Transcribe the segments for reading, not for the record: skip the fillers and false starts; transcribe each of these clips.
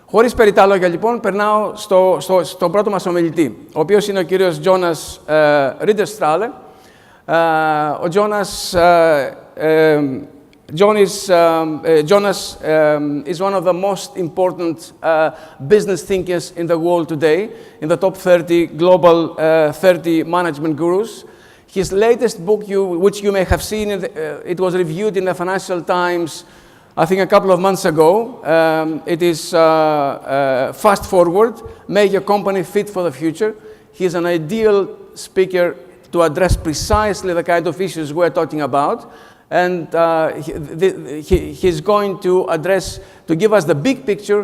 Χωρίς περιτά λόγια, λοιπόν, περνάω στον πρώτο μας ομιλητή, ο οποίος είναι ο κύριος Jonas Ridderstrale. Ο Jonas is one of the most important business thinkers in the world today, in the top 30 global 30 management gurus. His latest book, which you may have seen, it was reviewed in the Financial Times, I think a couple of months ago. It is Fast Forward, Make Your Company Fit for the Future. He is an ideal speaker to address precisely the kind of issues we're talking about. And he's going to give us the big picture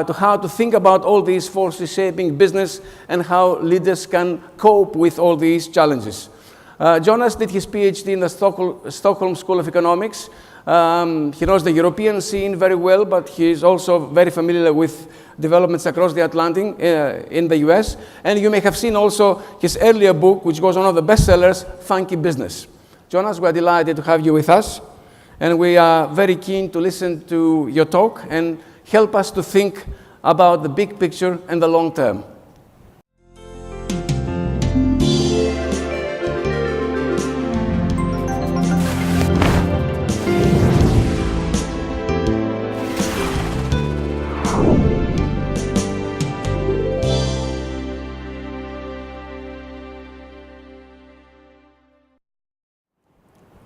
to how to think about all these forces shaping business and how leaders can cope with all these challenges. Jonas did his PhD in the Stockholm School of Economics. He knows the European scene very well, but he is also very familiar with developments across the Atlantic in the US. And you may have seen also his earlier book, which was one of the bestsellers, Funky Business. Jonas, we're delighted to have you with us. And we are very keen to listen to your talk and help us to think about the big picture and the long term.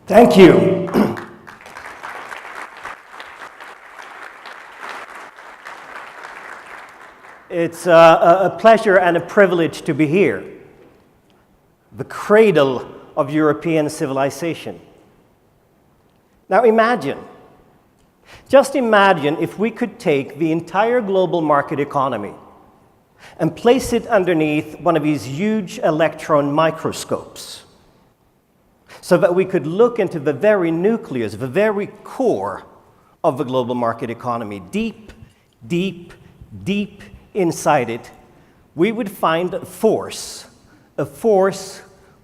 Thank you. It's a pleasure and a privilege to be here, the cradle of European civilization. Now just imagine if we could take the entire global market economy and place it underneath one of these huge electron microscopes, so that we could look into the very nucleus, the very core of the global market economy. Deep, deep, deep inside it, we would find a force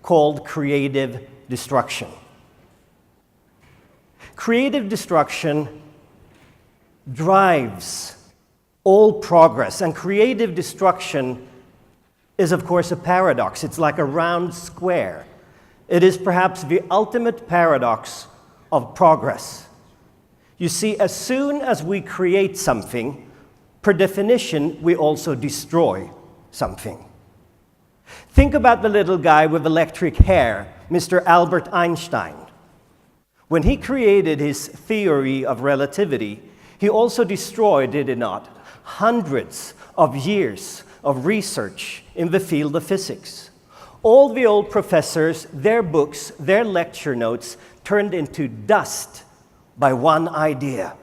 called creative destruction. Creative destruction drives all progress, and creative destruction is, of course, a paradox. It's like a round square. It is perhaps the ultimate paradox of progress. You see, as soon as we create something, per definition, we also destroy something. Think about the little guy with electric hair, Mr. Albert Einstein. When he created his theory of relativity, he also destroyed, did he not, hundreds of years of research in the field of physics. All the old professors, their books, their lecture notes turned into dust by one idea.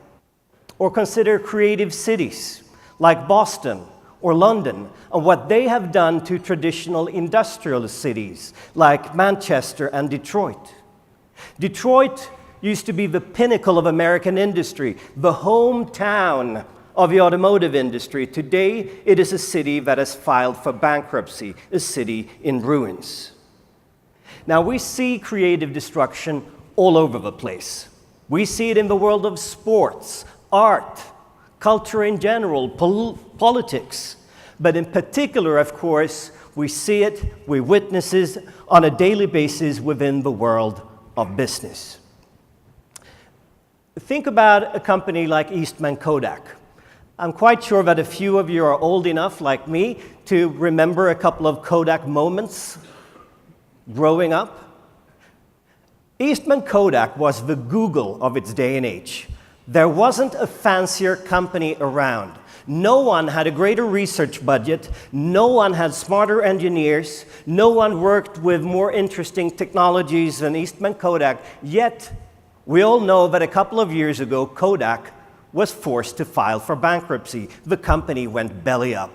Or consider creative cities like Boston or London and what they have done to traditional industrial cities like Manchester and Detroit. Detroit used to be the pinnacle of American industry, the hometown of the automotive industry. Today, it is a city that has filed for bankruptcy, a city in ruins. Now, we see creative destruction all over the place. We see it in the world of sports, art, culture in general, politics. But in particular, of course, we see it, we witness it on a daily basis within the world of business. Think about a company like Eastman Kodak. I'm quite sure that a few of you are old enough, like me, to remember a couple of Kodak moments growing up. Eastman Kodak was the Google of its day and age. There wasn't a fancier company around. No one had a greater research budget. No one had smarter engineers. No one worked with more interesting technologies than Eastman Kodak. Yet, we all know that a couple of years ago, Kodak was forced to file for bankruptcy. The company went belly up.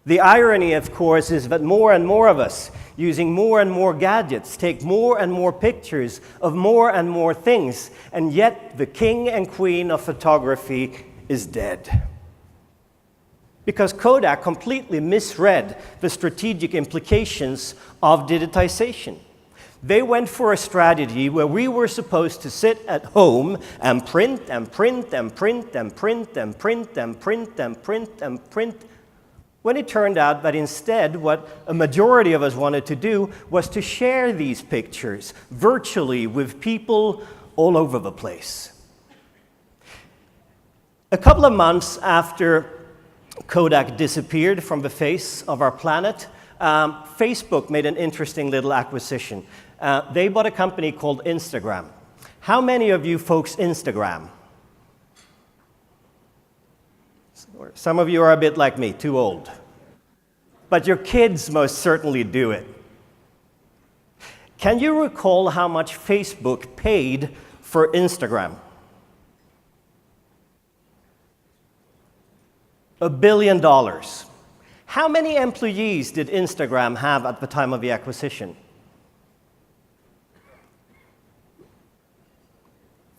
The irony, of course, is that more and more of us, using more and more gadgets, take more and more pictures of more and more things, and yet the king and queen of photography is dead. Because Kodak completely misread the strategic implications of digitization. They went for a strategy where we were supposed to sit at home and print and print and print and print and print and print and print and print, when it turned out that instead what a majority of us wanted to do was to share these pictures virtually with people all over the place. A couple of months after Kodak disappeared from the face of our planet, Facebook made an interesting little acquisition. They bought a company called Instagram. How many of you folks Instagram? Some of you are a bit like me, too old. But your kids most certainly do it. Can you recall how much Facebook paid for Instagram? $1 billion. How many employees did Instagram have at the time of the acquisition?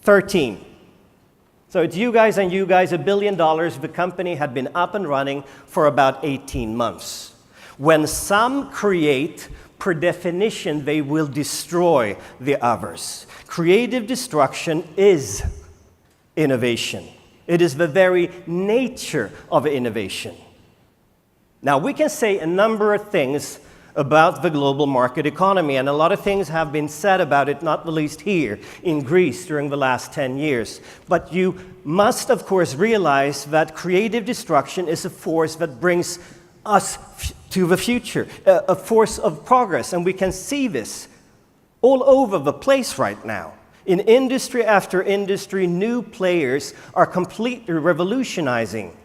13. So it's you guys and you guys, $1 billion. The company had been up and running for about 18 months. When some create, per definition, they will destroy the others. Creative destruction is innovation. It is the very nature of innovation. Now, we can say a number of things about the global market economy, and a lot of things have been said about it, not the least here in Greece during the last 10 years. But you must, of course, realize that creative destruction is a force that brings us to the future, a force of progress, and we can see this all over the place right now. In industry after industry, new players are completely revolutionizing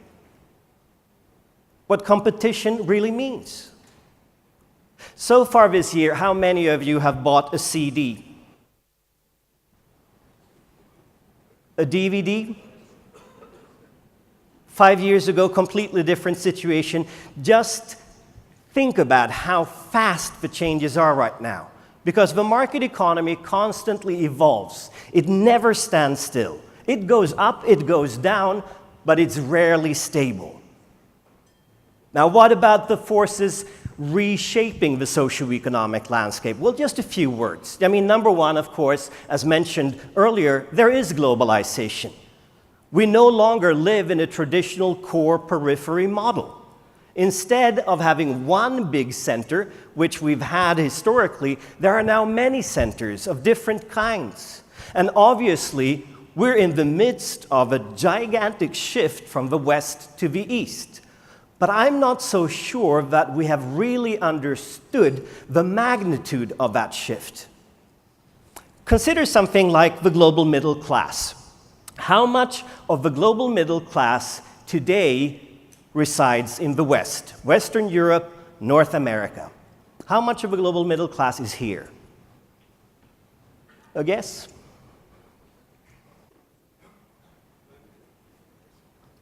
what competition really means. So far this year, how many of you have bought a CD? A DVD? 5 years ago, completely different situation. Just think about how fast the changes are right now. Because the market economy constantly evolves. It never stands still. It goes up, it goes down, but it's rarely stable. Now, what about the forces reshaping the socioeconomic landscape? Well, just a few words. I mean, number one, of course, as mentioned earlier, there is globalization. We no longer live in a traditional core-periphery model. Instead of having one big center, which we've had historically, there are now many centers of different kinds. And obviously, we're in the midst of a gigantic shift from the west to the east. But I'm not so sure that we have really understood the magnitude of that shift. Consider something like the global middle class. How much of the global middle class today resides in the West? Western Europe, North America. How much of the global middle class is here? A guess?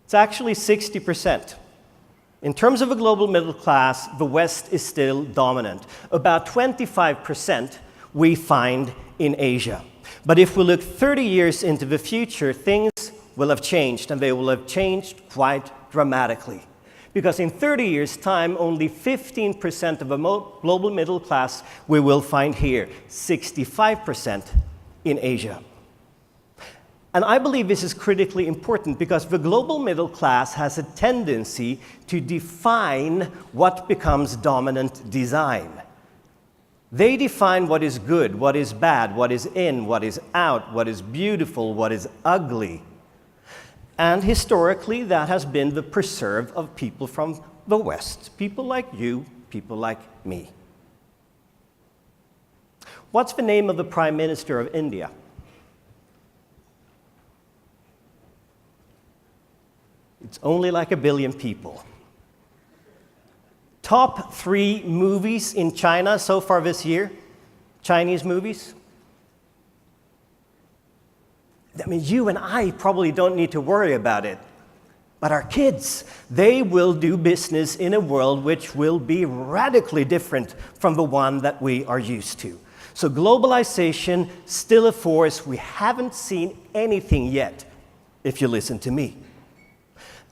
It's actually 60%. In terms of a global middle class, the West is still dominant. About 25% we find in Asia. But if we look 30 years into the future, things will have changed, and they will have changed quite dramatically. Because in 30 years' time, only 15% of the global middle class we will find here, 65% in Asia. And I believe this is critically important because the global middle class has a tendency to define what becomes dominant design. They define what is good, what is bad, what is in, what is out, what is beautiful, what is ugly. And historically, that has been the preserve of people from the West, people like you, people like me. What's the name of the Prime Minister of India? It's only like 1 billion people. Top 3 movies in China so far this year, Chinese movies. I mean, you and I probably don't need to worry about it. But our kids, they will do business in a world which will be radically different from the one that we are used to. So globalization, still a force. We haven't seen anything yet, if you listen to me.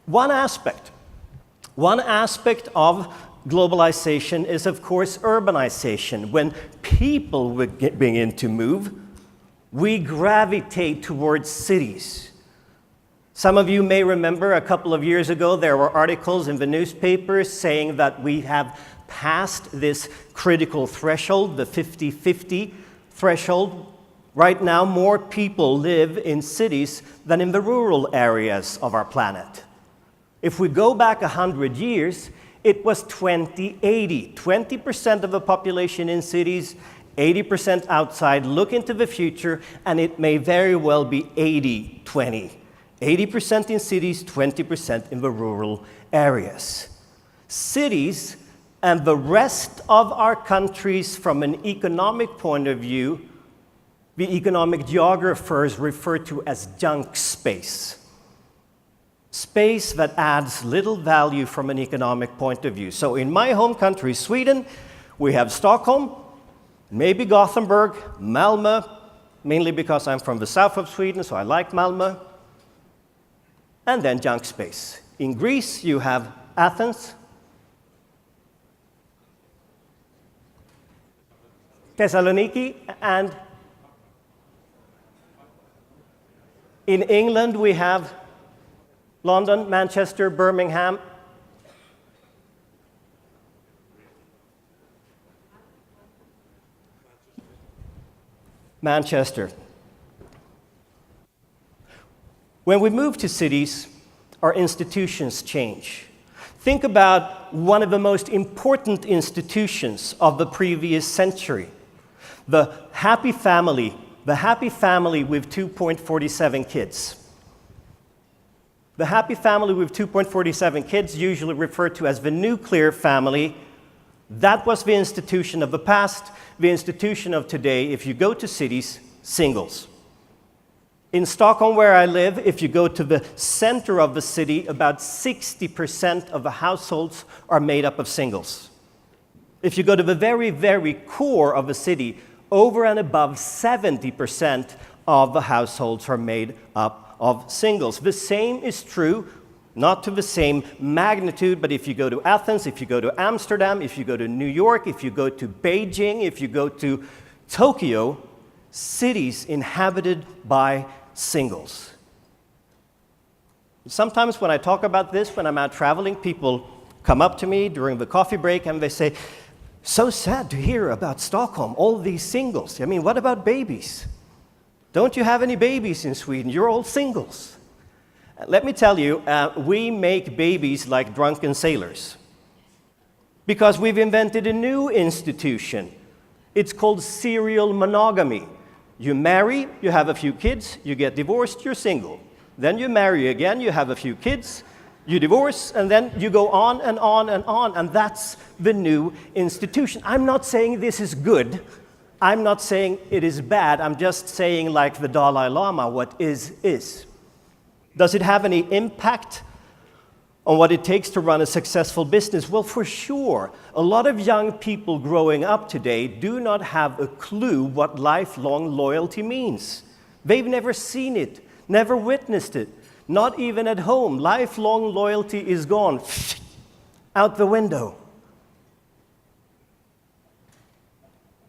One aspect of globalization is, of course, urbanization. When people begin to move, we gravitate towards cities. Some of you may remember a couple of years ago there were articles in the newspapers saying that we have passed this critical threshold, the 50-50 threshold. Right now, more people live in cities than in the rural areas of our planet. If we go back 100 years, it was 20-80. 20% of the population in cities, 80% outside. Look into the future, and it may very well be 80-20. 80% in cities, 20% in the rural areas. Cities and the rest of our countries, from an economic point of view, the economic geographers refer to as junk space. Space that adds little value from an economic point of view. So in my home country, Sweden, we have Stockholm, maybe Gothenburg, Malmö, mainly because I'm from the south of Sweden, so I like Malmö, and then junk space. In Greece, you have Athens, Thessaloniki, and in England, we have London, Manchester, Birmingham. Manchester. When we move to cities, our institutions change. Think about one of the most important institutions of the previous century, the happy family with 2.47 kids. The happy family with 2.47 kids, usually referred to as the nuclear family, that was the institution of the past. The institution of today, if you go to cities, singles. In Stockholm, where I live, if you go to the center of the city, about 60% of the households are made up of singles. If you go to the very, very core of the city, over and above 70% of the households are made up of singles. The same is true, not to the same magnitude, but if you go to Athens, if you go to Amsterdam, if you go to New York, if you go to Beijing, if you go to Tokyo, cities inhabited by singles. Sometimes when I talk about this, when I'm out traveling, people come up to me during the coffee break and they say, "So sad to hear about Stockholm, all these singles. I mean, what about babies? Don't you have any babies in Sweden? You're all singles." Let me tell you, we make babies like drunken sailors because we've invented a new institution. It's called serial monogamy. You marry, you have a few kids, you get divorced, you're single. Then you marry again, you have a few kids, you divorce, and then you go on and on and on, and that's the new institution. I'm not saying this is good. I'm not saying it is bad. I'm just saying, like the Dalai Lama, what is. Does it have any impact on what it takes to run a successful business? Well, for sure. A lot of young people growing up today do not have a clue what lifelong loyalty means. They've never seen it, never witnessed it, not even at home. Lifelong loyalty is gone, out the window.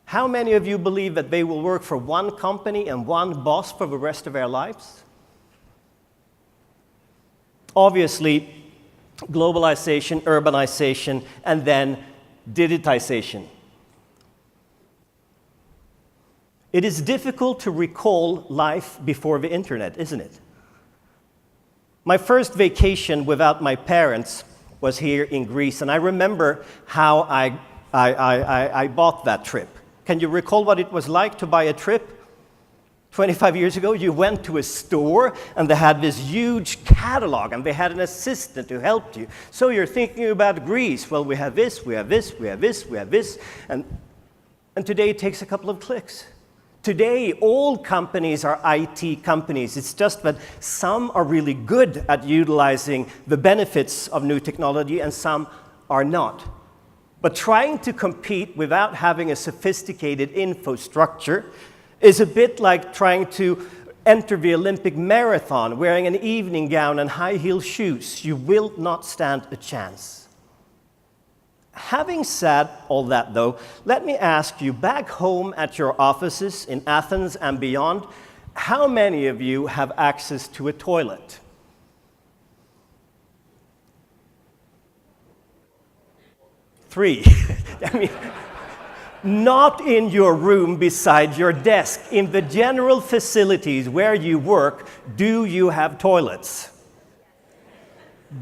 How many of you believe that they will work for one company and one boss for the rest of their lives? Obviously, globalization, urbanization, and then digitization. It is difficult to recall life before the internet, isn't it? My first vacation without my parents was here in Greece, and I remember how I bought that trip. Can you recall what it was like to buy a trip? 25 years ago, you went to a store and they had this huge catalog and they had an assistant who helped you. So you're thinking about Greece. Well, we have this, we have this, we have this, we have this. And today it takes a couple of clicks. Today, all companies are IT companies. It's just that some are really good at utilizing the benefits of new technology and some are not. But trying to compete without having a sophisticated infrastructure is a bit like trying to enter the Olympic marathon wearing an evening gown and high-heel shoes. You will not stand a chance. Having said all that, though, let me ask you, back home at your offices in Athens and beyond, how many of you have access to a toilet? Three. I mean, not in your room beside your desk. In the general facilities where you work, do you have toilets?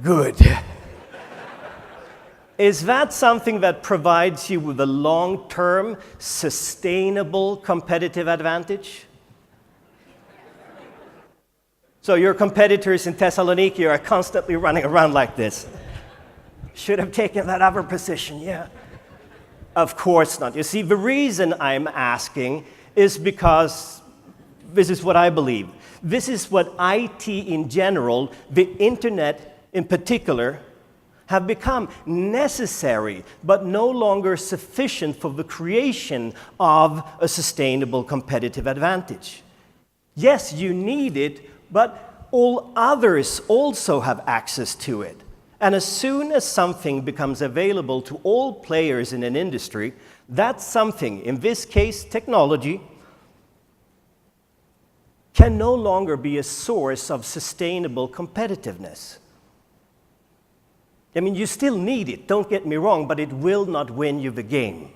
Good. Is that something that provides you with a long-term, sustainable competitive advantage? So your competitors in Thessaloniki are constantly running around like this. Should have taken that other position, yeah. Of course not. You see, the reason I'm asking is because this is what I believe. This is what IT in general, the internet in particular, have become necessary, but no longer sufficient for the creation of a sustainable competitive advantage. Yes, you need it, but all others also have access to it. And as soon as something becomes available to all players in an industry, that something, in this case technology, can no longer be a source of sustainable competitiveness. I mean, you still need it, don't get me wrong, but it will not win you the game.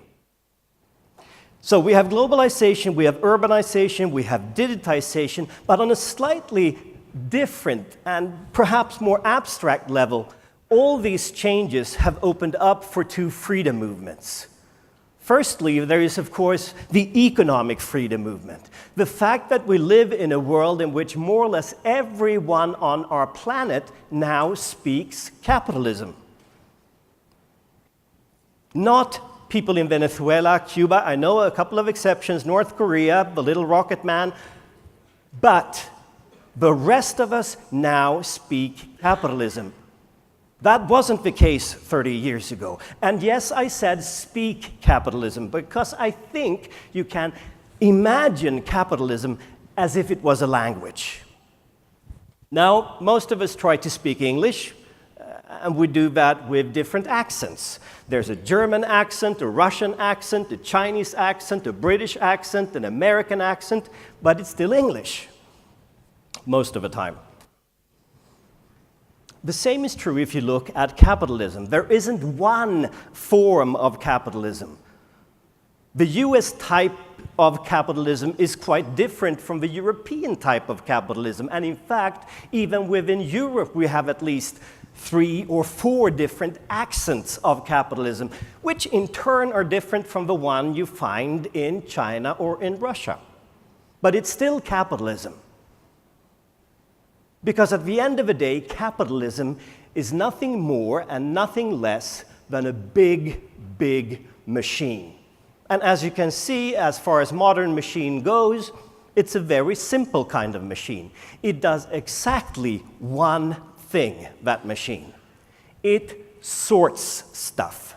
So we have globalization, we have urbanization, we have digitization, but on a slightly different and perhaps more abstract level, all these changes have opened up for two freedom movements. Firstly, there is, of course, the economic freedom movement. The fact that we live in a world in which more or less everyone on our planet now speaks capitalism. Not people in Venezuela, Cuba, I know a couple of exceptions, North Korea, the little rocket man, but the rest of us now speak capitalism. That wasn't the case 30 years ago. And yes, I said speak capitalism, because I think you can imagine capitalism as if it was a language. Now, most of us try to speak English, and we do that with different accents. There's a German accent, a Russian accent, a Chinese accent, a British accent, an American accent, but it's still English most of the time. The same is true if you look at capitalism. There isn't one form of capitalism. The US type of capitalism is quite different from the European type of capitalism. And in fact, even within Europe, we have at least 3 or 4 different accents of capitalism, which in turn are different from the one you find in China or in Russia. But it's still capitalism. Because at the end of the day, capitalism is nothing more and nothing less than a big, big machine. And as you can see, as far as modern machine goes, it's a very simple kind of machine. It does exactly one thing, that machine. It sorts stuff.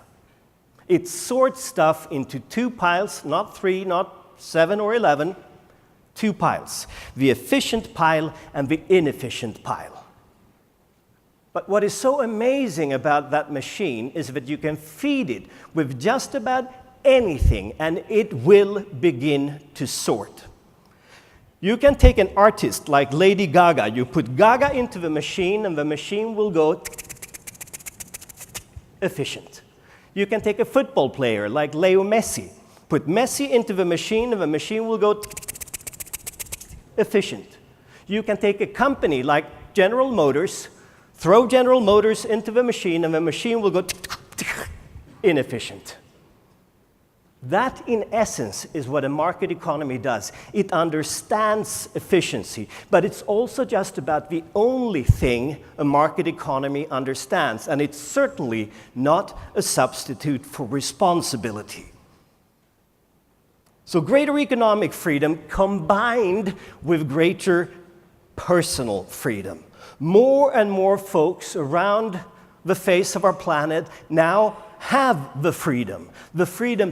It sorts stuff into 2 piles, not 3, not 7 or 11, 2 piles, the efficient pile and the inefficient pile. But what is so amazing about that machine is that you can feed it with just about anything and it will begin to sort. You can take an artist like Lady Gaga, you put Gaga into the machine and the machine will go efficient. You can take a football player like Leo Messi, put Messi into the machine and the machine will go efficient. You can take a company like General Motors, throw General Motors into the machine, and the machine will go inefficient. That, in essence, is what a market economy does. It understands efficiency, but it's also just about the only thing a market economy understands, and it's certainly not a substitute for responsibility. So greater economic freedom combined with greater personal freedom. More and more folks around the face of our planet now have the freedom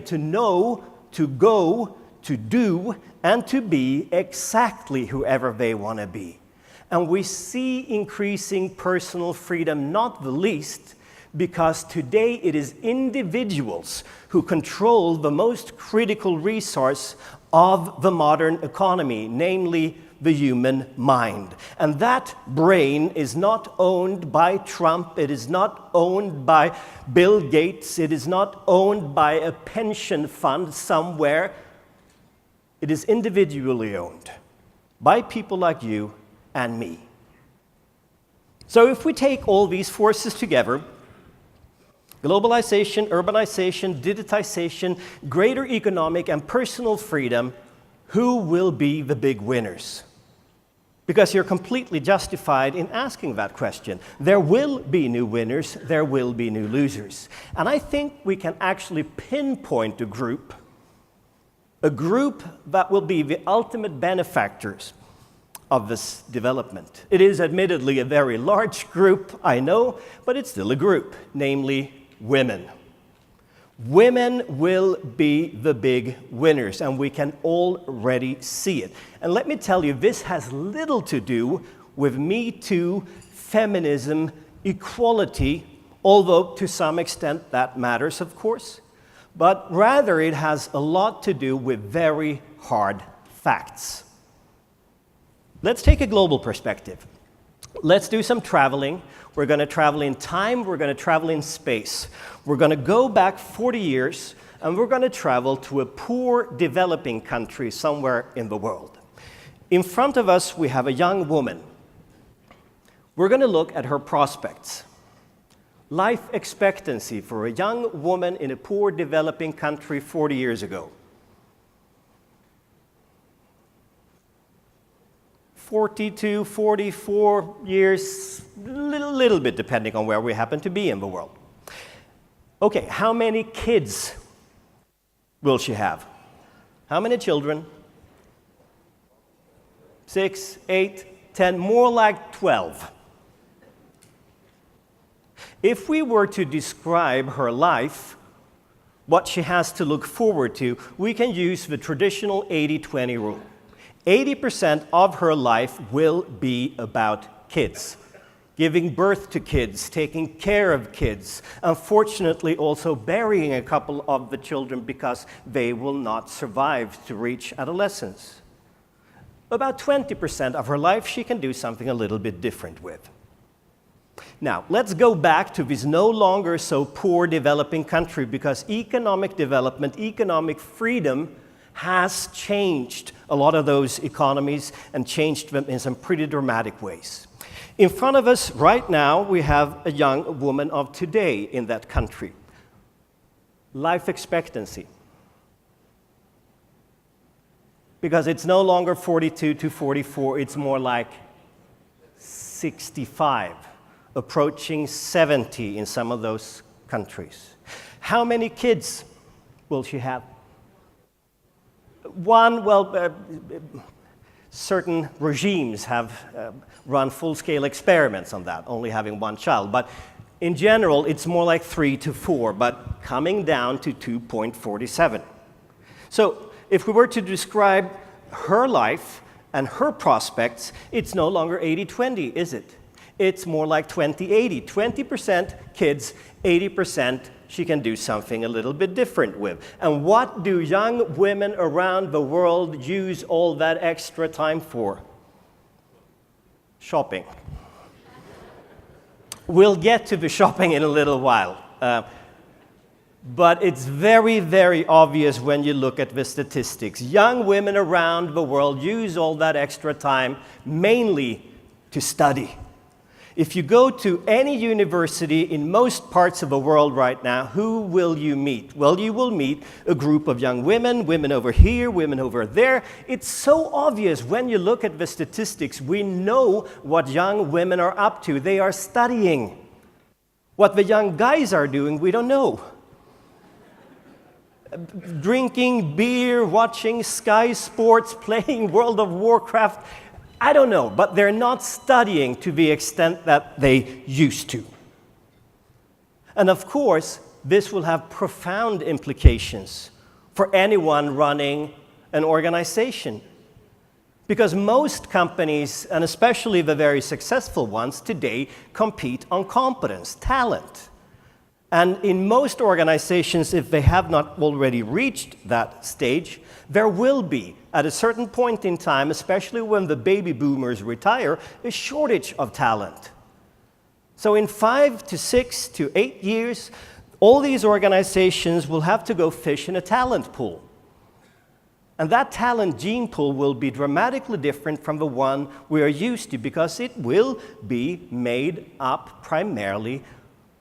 to know, to go, to do, and to be exactly whoever they want to be. And we see increasing personal freedom, not the least, because today it is individuals who control the most critical resource of the modern economy, namely the human mind. And that brain is not owned by Trump, it is not owned by Bill Gates, it is not owned by a pension fund somewhere. It is individually owned by people like you and me. So if we take all these forces together, globalization, urbanization, digitization, greater economic and personal freedom, who will be the big winners? Because you're completely justified in asking that question. There will be new winners, there will be new losers. And I think we can actually pinpoint a group that will be the ultimate benefactors of this development. It is admittedly a very large group, I know, but it's still a group, namely women. Women will be the big winners, and we can already see it. And let me tell you, this has little to do with Me Too, feminism, equality, although to some extent that matters, of course, but rather it has a lot to do with very hard facts. Let's take a global perspective. Let's do some traveling. We're going to travel in time, we're going to travel in space. We're going to go back 40 years, and we're going to travel to a poor developing country somewhere in the world. In front of us, we have a young woman. We're going to look at her prospects. Life expectancy for a young woman in a poor developing country 40 years ago. 42, 44 years, little bit depending on where we happen to be in the world. Okay, how many kids will she have? How many children? 6, 8, 10, more like 12. If we were to describe her life, what she has to look forward to, we can use the traditional 80-20 rule. 80% of her life will be about kids, giving birth to kids, taking care of kids, unfortunately also burying a couple of the children because they will not survive to reach adolescence. About 20% of her life she can do something a little bit different with. Now, let's go back to this no longer so poor developing country, because economic development, economic freedom has changed a lot of those economies and changed them in some pretty dramatic ways. In front of us right now, we have a young woman of today in that country. Life expectancy. Because it's no longer 42 to 44, it's more like 65, approaching 70 in some of those countries. How many kids will she have? One, certain regimes have run full-scale experiments on that, only having one child. But in general, it's more like 3 to 4, but coming down to 2.47. So if we were to describe her life and her prospects, it's no longer 80-20, is it? It's more like 20-80. 20% kids, 80% she can do something a little bit different with. And what do young women around the world use all that extra time for? Shopping. We'll get to the shopping in a little while. But it's very, very obvious when you look at the statistics. Young women around the world use all that extra time mainly to study. If you go to any university in most parts of the world right now, who will you meet? Well, you will meet a group of young women, women over here, women over there. It's so obvious when you look at the statistics. We know what young women are up to. They are studying. What the young guys are doing, we don't know. Drinking beer, watching Sky Sports, playing World of Warcraft, I don't know, but they're not studying to the extent that they used to. And of course, this will have profound implications for anyone running an organization. Because most companies, and especially the very successful ones today, compete on competence, talent. And in most organizations, if they have not already reached that stage, there will be, at a certain point in time, especially when the baby boomers retire, a shortage of talent. So in 5 to 6 to 8 years, all these organizations will have to go fish in a talent pool. And that talent gene pool will be dramatically different from the one we are used to, because it will be made up primarily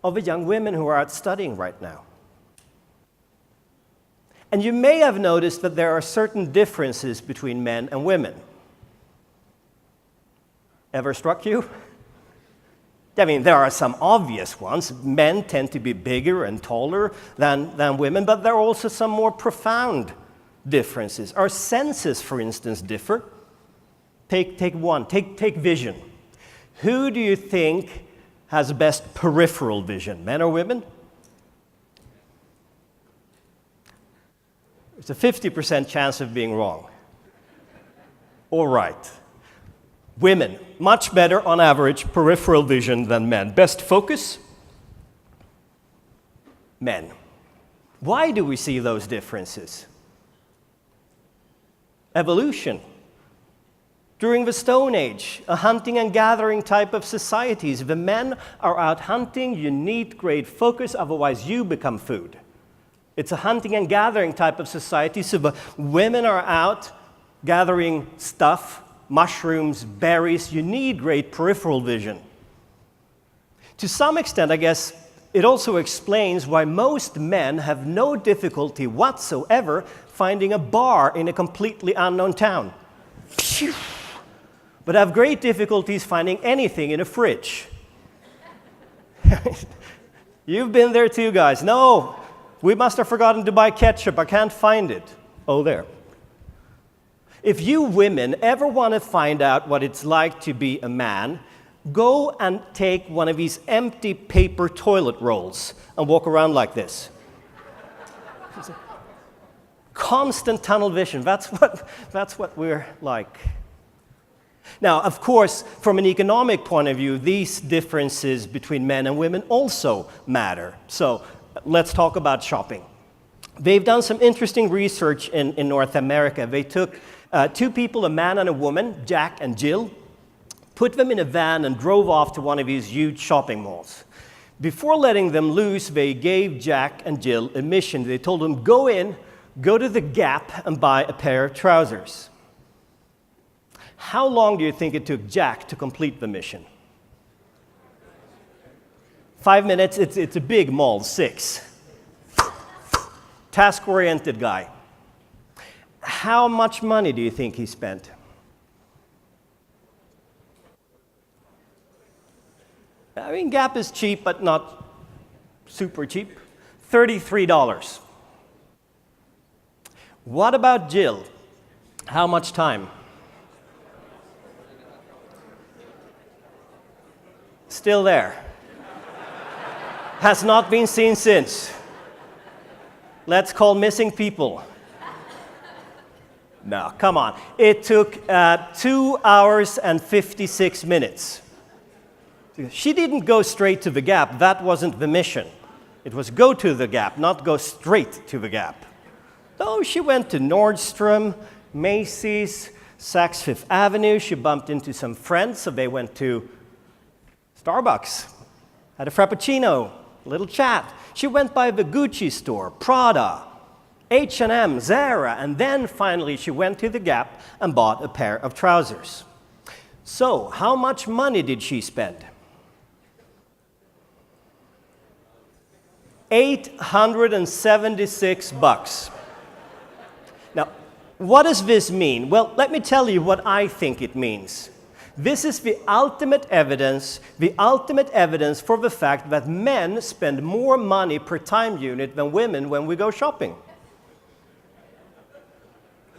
of the young women who are out studying right now. And you may have noticed that there are certain differences between men and women. Ever struck you? I mean, there are some obvious ones. Men tend to be bigger and taller than women, but there are also some more profound differences. Our senses, for instance, differ. Take vision. Who do you think has best peripheral vision, men or women? There's a 50% chance of being wrong. All right. Women, much better on average peripheral vision than men. Best focus? Men. Why do we see those differences? Evolution. During the Stone Age, a hunting and gathering type of societies, the men are out hunting, you need great focus, otherwise you become food. It's a hunting and gathering type of society, so the women are out gathering stuff, mushrooms, berries, you need great peripheral vision. To some extent, I guess, it also explains why most men have no difficulty whatsoever finding a bar in a completely unknown town. But have great difficulties finding anything in a fridge. You've been there too, guys. No, we must have forgotten to buy ketchup. I can't find it. Oh, there. If you women ever want to find out what it's like to be a man, go and take one of these empty paper toilet rolls and walk around like this. Constant tunnel vision. That's what we're like. Now, of course, from an economic point of view, these differences between men and women also matter. So let's talk about shopping. They've done some interesting research in North America. They took two people, a man and a woman, Jack and Jill, put them in a van and drove off to one of these huge shopping malls. Before letting them loose, they gave Jack and Jill a mission. They told them, go in, go to the Gap and buy a pair of trousers. How long do you think it took Jack to complete the mission? 5 minutes, it's a big mall, 6. Task-oriented guy. How much money do you think he spent? I mean, Gap is cheap, but not super cheap. $33. What about Jill? How much time? Still there. Has not been seen since. Let's call missing people. No, come on. It took 2 hours and 56 minutes. She didn't go straight to the Gap. That wasn't the mission. It was go to the Gap, not go straight to the Gap. So she went to Nordstrom, Macy's, Saks Fifth Avenue. She bumped into some friends, so they went to Starbucks, had a Frappuccino, a little chat. She went by the Gucci store, Prada, H&M, Zara, and then finally she went to the Gap and bought a pair of trousers. So, how much money did she spend? $876. Now, what does this mean? Well, let me tell you what I think it means. This is the ultimate evidence for the fact that men spend more money per time unit than women when we go shopping.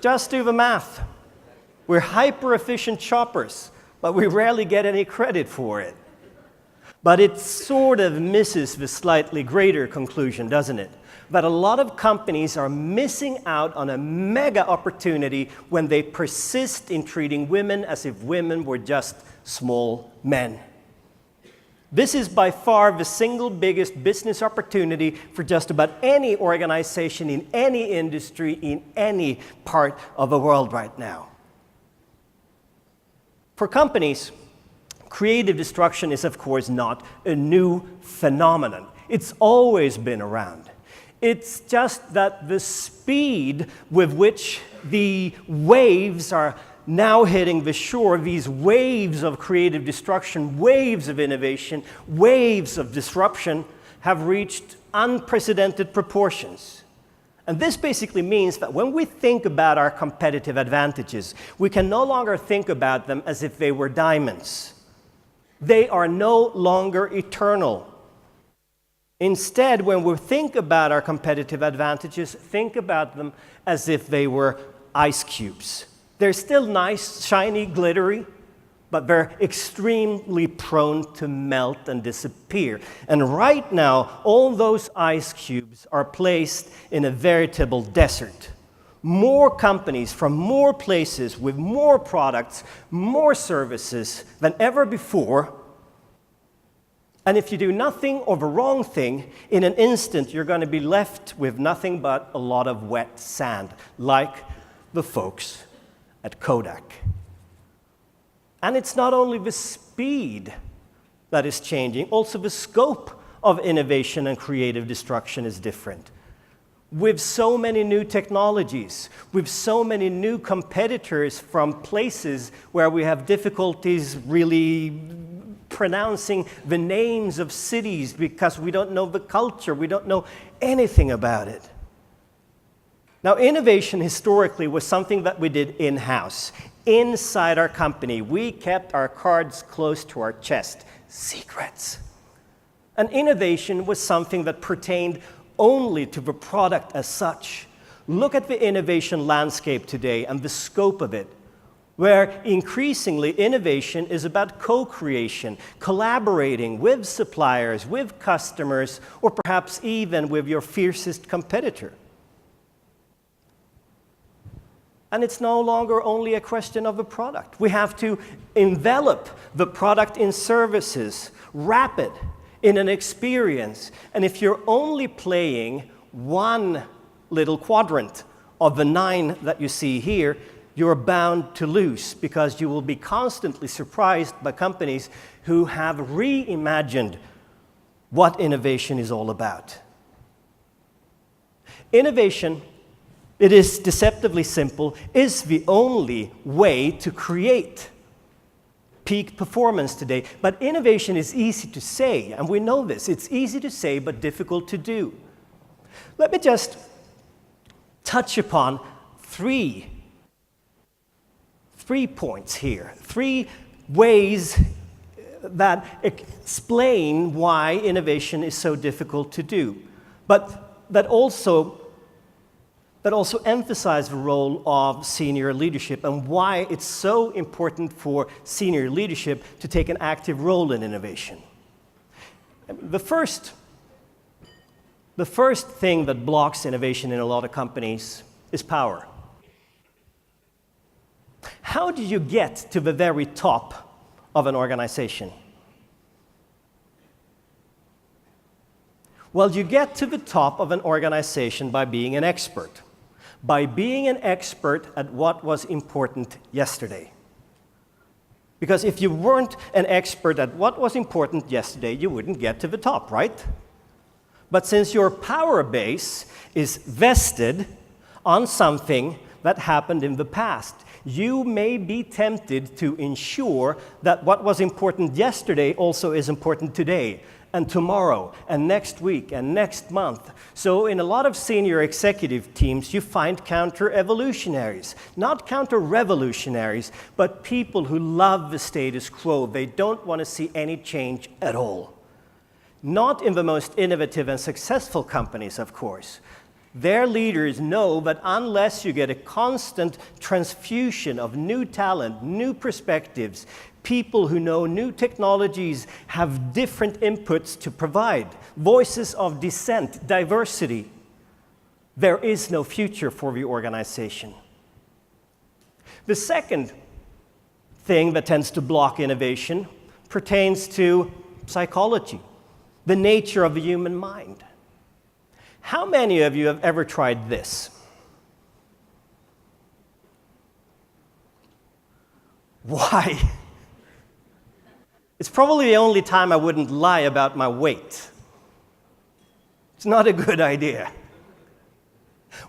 Just do the math. We're hyper-efficient shoppers, but we rarely get any credit for it. But it sort of misses the slightly greater conclusion, doesn't it? That a lot of companies are missing out on a mega opportunity when they persist in treating women as if women were just small men. This is by far the single biggest business opportunity for just about any organization in any industry in any part of the world right now. For companies, creative destruction is, of course, not a new phenomenon. It's always been around. It's just that the speed with which the waves are now hitting the shore, these waves of creative destruction, waves of innovation, waves of disruption, have reached unprecedented proportions. And this basically means that when we think about our competitive advantages, we can no longer think about them as if they were diamonds. They are no longer eternal. Instead, when we think about our competitive advantages, think about them as if they were ice cubes. They're still nice, shiny, glittery, but they're extremely prone to melt and disappear. And right now, all those ice cubes are placed in a veritable desert. More companies from more places with more products, more services than ever before. And if you do nothing or the wrong thing, in an instant you're going to be left with nothing but a lot of wet sand, like the folks at Kodak. And it's not only the speed that is changing, also the scope of innovation and creative destruction is different. With so many new technologies, with so many new competitors from places where we have difficulties really pronouncing the names of cities because we don't know the culture, we don't know anything about it. Now, innovation historically was something that we did in-house. Inside our company, we kept our cards close to our chest, secrets. And innovation was something that pertained only to the product as such. Look at the innovation landscape today and the scope of it, where increasingly innovation is about co-creation, collaborating with suppliers, with customers, or perhaps even with your fiercest competitor. And it's no longer only a question of a product. We have to envelop the product in services, wrap it in an experience. And if you're only playing one little quadrant of the 9 that you see here, you're bound to lose because you will be constantly surprised by companies who have reimagined what innovation is all about. Innovation, it is deceptively simple, is the only way to create peak performance today. But innovation is easy to say, and we know this. It's easy to say, but difficult to do. Let me just touch upon three points here, 3 ways that explain why innovation is so difficult to do, but that also emphasize the role of senior leadership and why it's so important for senior leadership to take an active role in innovation. The first thing that blocks innovation in a lot of companies is power. How do you get to the very top of an organization? Well, you get to the top of an organization by being an expert. By being an expert at what was important yesterday. Because if you weren't an expert at what was important yesterday, you wouldn't get to the top, right? But since your power base is vested on something that happened in the past, you may be tempted to ensure that what was important yesterday also is important today, and tomorrow, and next week, and next month. So in a lot of senior executive teams, you find counter-evolutionaries. Not counter-revolutionaries, but people who love the status quo. They don't want to see any change at all. Not in the most innovative and successful companies, of course. Their leaders know that unless you get a constant transfusion of new talent, new perspectives, people who know new technologies have different inputs to provide, voices of dissent, diversity, there is no future for the organization. The second thing that tends to block innovation pertains to psychology, the nature of the human mind. How many of you have ever tried this? Why? It's probably the only time I wouldn't lie about my weight. It's not a good idea.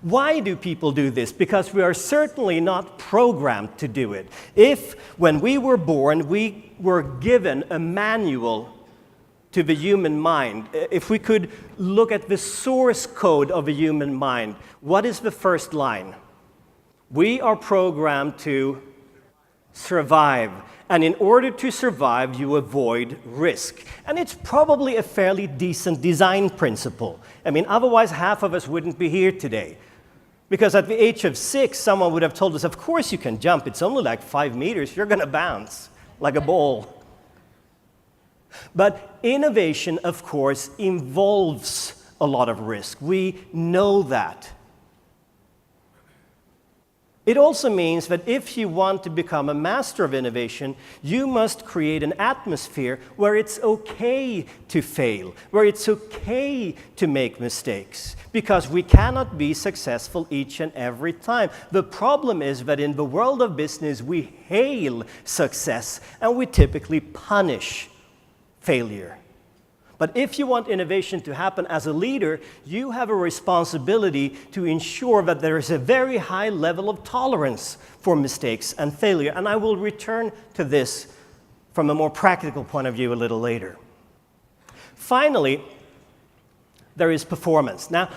Why do people do this? Because we are certainly not programmed to do it. If, when we were born, we were given a manual to the human mind, if we could look at the source code of a human mind, what is the first line? We are programmed to survive. And in order to survive, you avoid risk. And it's probably a fairly decent design principle. I mean, otherwise half of us wouldn't be here today. Because at the age of 6, someone would have told us, of course you can jump. It's only like 5 meters. You're going to bounce like a ball. But innovation, of course, involves a lot of risk. We know that. It also means that if you want to become a master of innovation, you must create an atmosphere where it's okay to fail, where it's okay to make mistakes, because we cannot be successful each and every time. The problem is that in the world of business, we hail success and we typically punish failure. But if you want innovation to happen as a leader, you have a responsibility to ensure that there is a very high level of tolerance for mistakes and failure. And I will return to this from a more practical point of view a little later. Finally, there is performance. Now,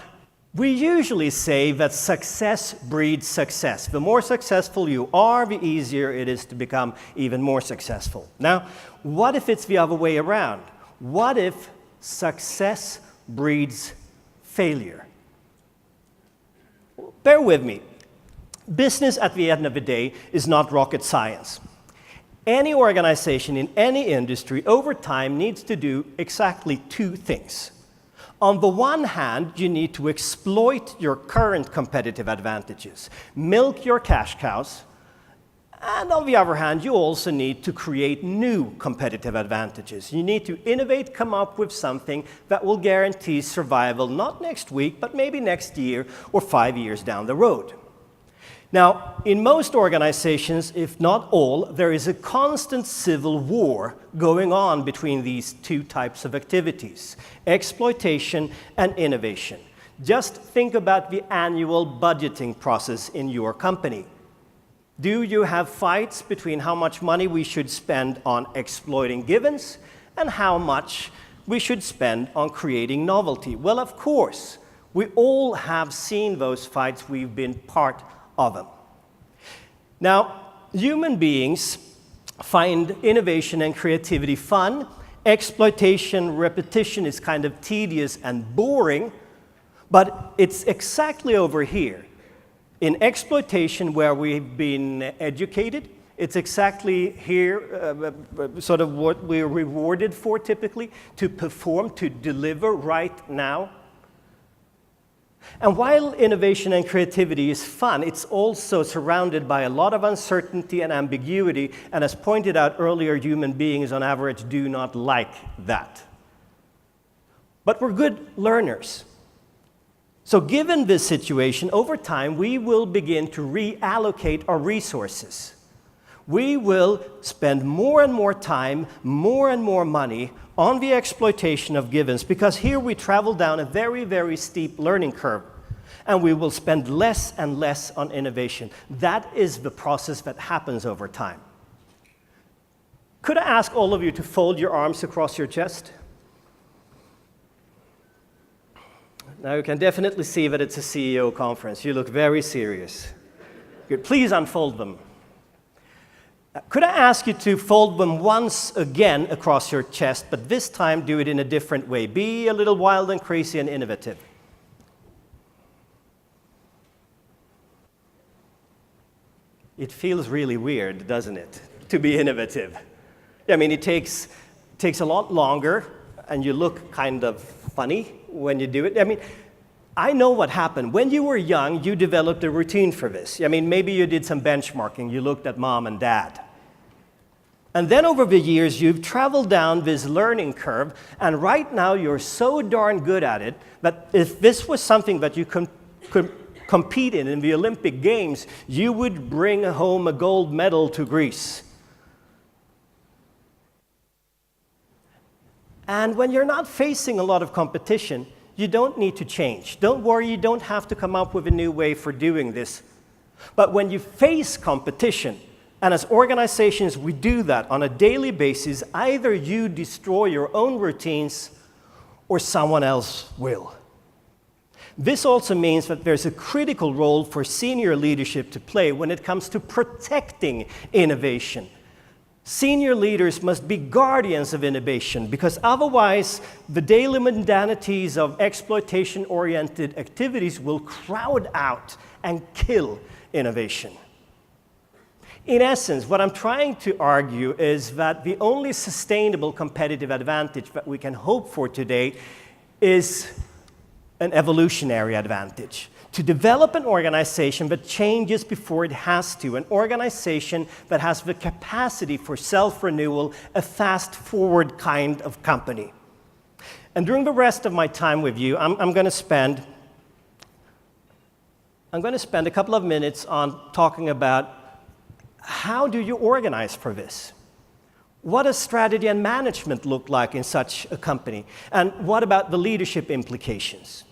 we usually say that success breeds success. The more successful you are, the easier it is to become even more successful. Now, what if it's the other way around? What if success breeds failure? Bear with me. Business at the end of the day is not rocket science. Any organization in any industry over time needs to do exactly 2 things. On the one hand, you need to exploit your current competitive advantages, milk your cash cows. And on the other hand, you also need to create new competitive advantages. You need to innovate, come up with something that will guarantee survival, not next week, but maybe next year or 5 years down the road. Now, in most organizations, if not all, there is a constant civil war going on between these 2 types of activities, exploitation and innovation. Just think about the annual budgeting process in your company. Do you have fights between how much money we should spend on exploiting givens and how much we should spend on creating novelty? Well, of course, we all have seen those fights. We've been part of them. Now, human beings find innovation and creativity fun. Exploitation, repetition is kind of tedious and boring, but it's exactly over here. In exploitation, where we've been educated, it's exactly here, sort of what we're rewarded for typically, to perform, to deliver right now. And while innovation and creativity is fun, it's also surrounded by a lot of uncertainty and ambiguity, and as pointed out earlier, human beings on average do not like that. But we're good learners. So given this situation, over time, we will begin to reallocate our resources. We will spend more and more time, more and more money on the exploitation of givens, because here we travel down a very, very steep learning curve, and we will spend less and less on innovation. That is the process that happens over time. Could I ask all of you to fold your arms across your chest? Now you can definitely see that it's a CEO conference. You look very serious. Good. Please unfold them. Could I ask you to fold them once again across your chest, but this time do it in a different way. Be a little wild and crazy and innovative. It feels really weird, doesn't it, to be innovative? I mean, it takes a lot longer, and you look kind of funny when you do it. I mean, I know what happened. When you were young, you developed a routine for this. I mean, maybe you did some benchmarking. You looked at mom and dad. And then over the years, you've traveled down this learning curve, and right now you're so darn good at it that if this was something that you could compete in the Olympic Games, you would bring home a gold medal to Greece. And when you're not facing a lot of competition, you don't need to change. Don't worry, you don't have to come up with a new way for doing this. But when you face competition, and as organizations, we do that on a daily basis. Either you destroy your own routines or someone else will. This also means that there's a critical role for senior leadership to play when it comes to protecting innovation. Senior leaders must be guardians of innovation because otherwise the daily mundanities of exploitation-oriented activities will crowd out and kill innovation. In essence, what I'm trying to argue is that the only sustainable competitive advantage that we can hope for today is an evolutionary advantage. To develop an organization that changes before it has to, an organization that has the capacity for self-renewal, a fast-forward kind of company. And during the rest of my time with you, I'm going to spend a couple of minutes on talking about how do you organize for this? What does strategy and management look like in such a company? And what about the leadership implications?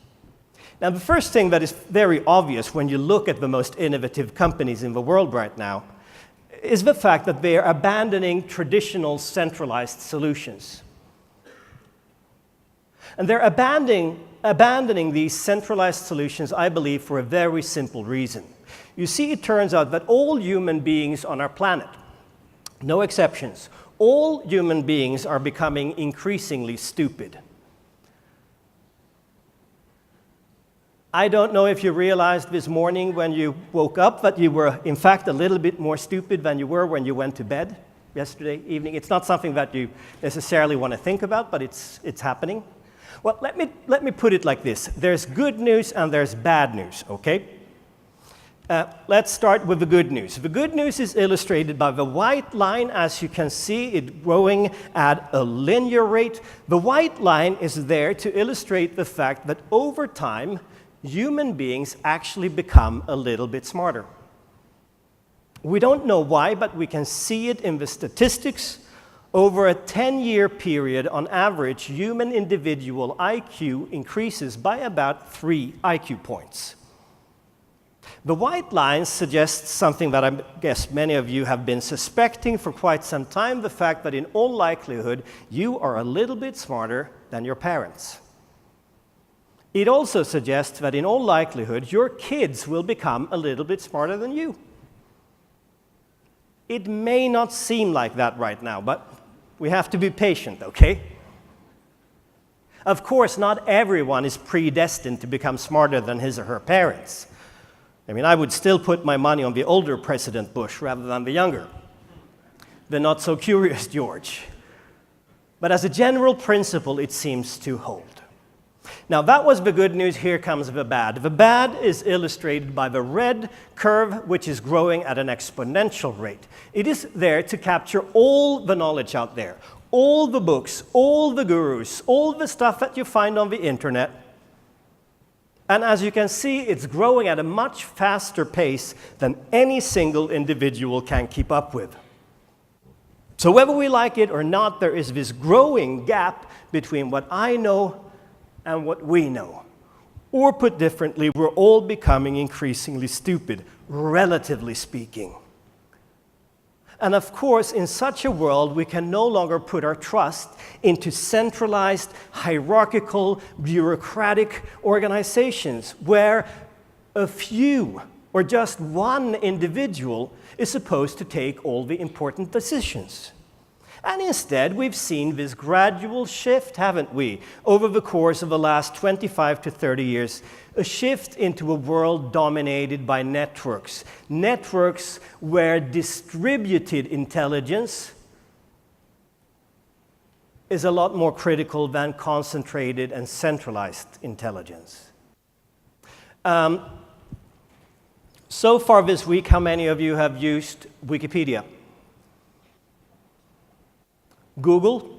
Now, the first thing that is very obvious when you look at the most innovative companies in the world right now is the fact that they are abandoning traditional centralized solutions. And they're abandoning these centralized solutions, I believe, for a very simple reason. You see, it turns out that all human beings on our planet, no exceptions, all human beings are becoming increasingly stupid. I don't know if you realized this morning when you woke up that you were, in fact, a little bit more stupid than you were when you went to bed yesterday evening. It's not something that you necessarily want to think about, but it's happening. Well, let me put it like this. There's good news and there's bad news, okay? Let's start with the good news. The good news is illustrated by the white line. As you can see, it's growing at a linear rate. The white line is there to illustrate the fact that over time, human beings actually become a little bit smarter. We don't know why, but we can see it in the statistics. Over a 10-year period, on average, human individual IQ increases by about 3 IQ points. The white line suggests something that I guess many of you have been suspecting for quite some time, the fact that in all likelihood, you are a little bit smarter than your parents. It also suggests that in all likelihood, your kids will become a little bit smarter than you. It may not seem like that right now, but we have to be patient, okay? Of course, not everyone is predestined to become smarter than his or her parents. I mean, I would still put my money on the older President Bush rather than the younger, the not-so-curious George. But as a general principle, it seems to hold. Now, that was the good news. Here comes the bad. The bad is illustrated by the red curve, which is growing at an exponential rate. It is there to capture all the knowledge out there, all the books, all the gurus, all the stuff that you find on the internet. And as you can see, it's growing at a much faster pace than any single individual can keep up with. So whether we like it or not, there is this growing gap between what I know and what we know. Or put differently, we're all becoming increasingly stupid, relatively speaking. And of course, in such a world, we can no longer put our trust into centralized, hierarchical, bureaucratic organizations where a few or just one individual is supposed to take all the important decisions. And instead, we've seen this gradual shift, haven't we, over the course of the last 25 to 30 years, a shift into a world dominated by networks. Networks where distributed intelligence is a lot more critical than concentrated and centralized intelligence. So far this week, how many of you have used Wikipedia? Google.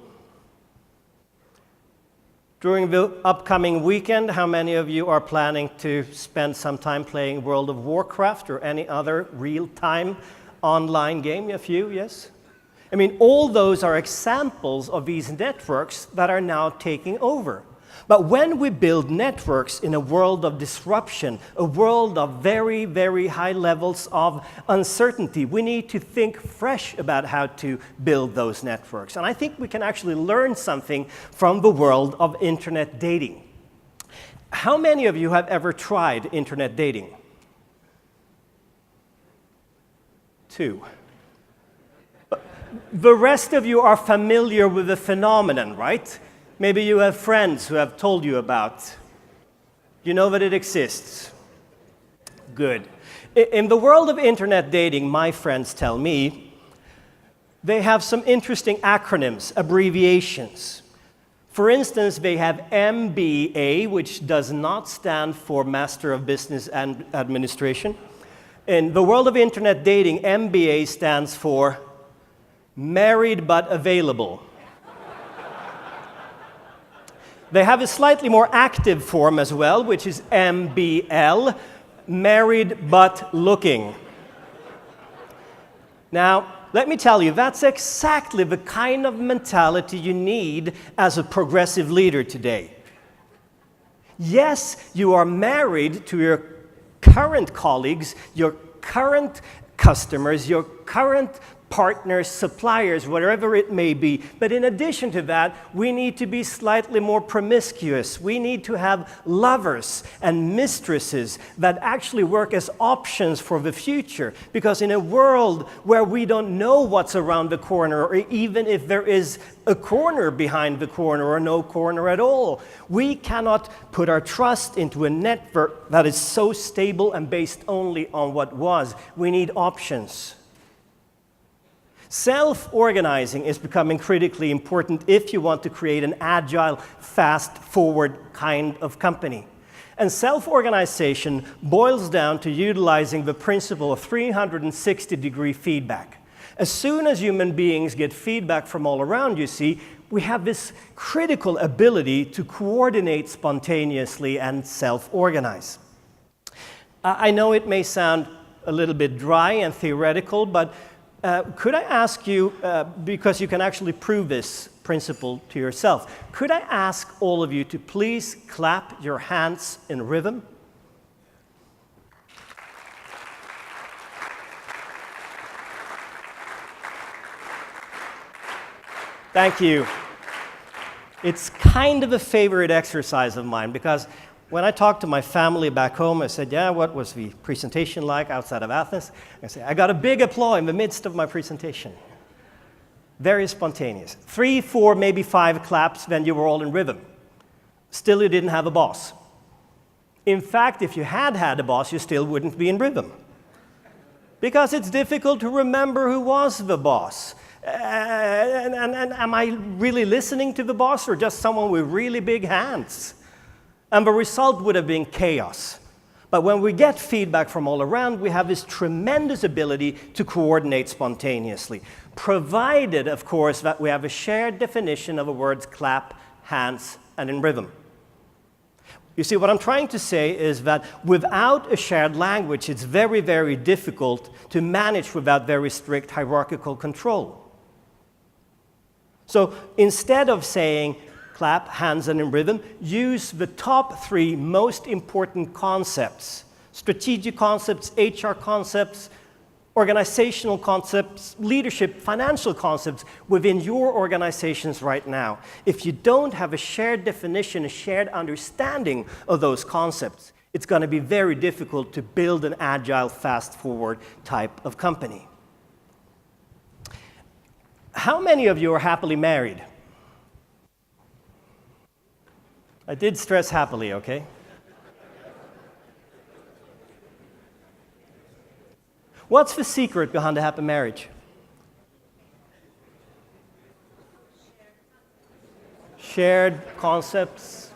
During the upcoming weekend, how many of you are planning to spend some time playing World of Warcraft or any other real-time online game? A few, yes? I mean, all those are examples of these networks that are now taking over. But when we build networks in a world of disruption, a world of very, very high levels of uncertainty, we need to think fresh about how to build those networks. And I think we can actually learn something from the world of internet dating. How many of you have ever tried internet dating? 2. The rest of you are familiar with the phenomenon, right? Maybe you have friends who have told you about. You know that it exists. Good. In the world of internet dating, my friends tell me, they have some interesting acronyms, abbreviations. For instance, they have MBA, which does not stand for Master of Business and Administration. In the world of internet dating, MBA stands for Married But Available. They have a slightly more active form as well, which is MBL, Married But Looking. Now, let me tell you, that's exactly the kind of mentality you need as a progressive leader today. Yes, you are married to your current colleagues, your current customers, your current partners, suppliers, whatever it may be. But in addition to that, we need to be slightly more promiscuous. We need to have lovers and mistresses that actually work as options for the future. Because in a world where we don't know what's around the corner, or even if there is a corner behind the corner or no corner at all, we cannot put our trust into a network that is so stable and based only on what was. We need options. Self-organizing is becoming critically important if you want to create an agile, fast-forward kind of company. And self-organization boils down to utilizing the principle of 360-degree feedback. As soon as human beings get feedback from all around, you see, we have this critical ability to coordinate spontaneously and self-organize. I know it may sound a little bit dry and theoretical, but could I ask you, because you can actually prove this principle to yourself, could I ask all of you to please clap your hands in rhythm? Thank you. It's kind of a favorite exercise of mine because when I talk to my family back home, I said, yeah, what was the presentation like outside of Athens? I say, I got a big applause in the midst of my presentation. Very spontaneous. 3, 4, maybe 5 claps, then you were all in rhythm. Still, you didn't have a boss. In fact, if you had had a boss, you still wouldn't be in rhythm. Because it's difficult to remember who was the boss. And am I really listening to the boss or just someone with really big hands? And the result would have been chaos. But when we get feedback from all around, we have this tremendous ability to coordinate spontaneously, provided, of course, that we have a shared definition of the words clap, hands, and in rhythm. You see, what I'm trying to say is that without a shared language, it's very, very difficult to manage without very strict hierarchical control. So instead of saying clap, hands, and in rhythm, use the top 3 most important concepts. Strategic concepts, HR concepts, organizational concepts, leadership, financial concepts within your organizations right now. If you don't have a shared definition, a shared understanding of those concepts, it's going to be very difficult to build an agile, fast-forward type of company. How many of you are happily married? I did stress happily, okay? What's the secret behind a happy marriage? Shared concepts.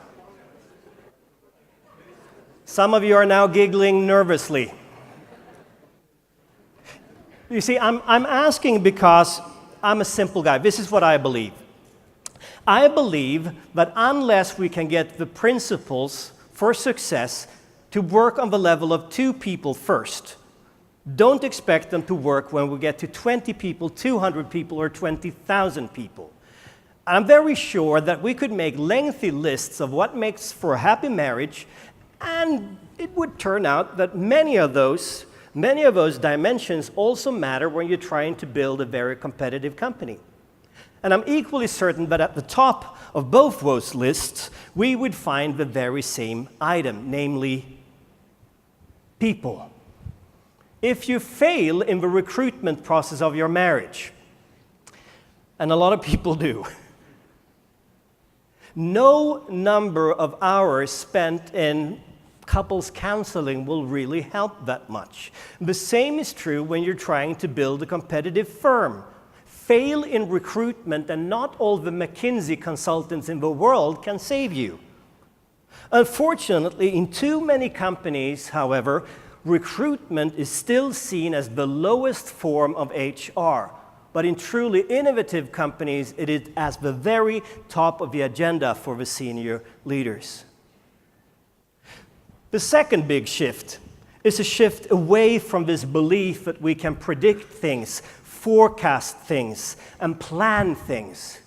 Some of you are now giggling nervously. You see, I'm asking because I'm a simple guy. This is what I believe. I believe that unless we can get the principles for success to work on the level of 2 people first, don't expect them to work when we get to 20 people, 200 people, or 20,000 people. I'm very sure that we could make lengthy lists of what makes for a happy marriage, and it would turn out that many of those dimensions also matter when you're trying to build a very competitive company. And I'm equally certain that at the top of both those lists, we would find the very same item, namely people. If you fail in the recruitment process of your marriage, and a lot of people do, no number of hours spent in couples counseling will really help that much. The same is true when you're trying to build a competitive firm. Fail in recruitment and not all the McKinsey consultants in the world can save you. Unfortunately, in too many companies, however, recruitment is still seen as the lowest form of HR. But in truly innovative companies, it is at the very top of the agenda for the senior leaders. The second big shift is a shift away from this belief that we can predict things, forecast things, and plan things.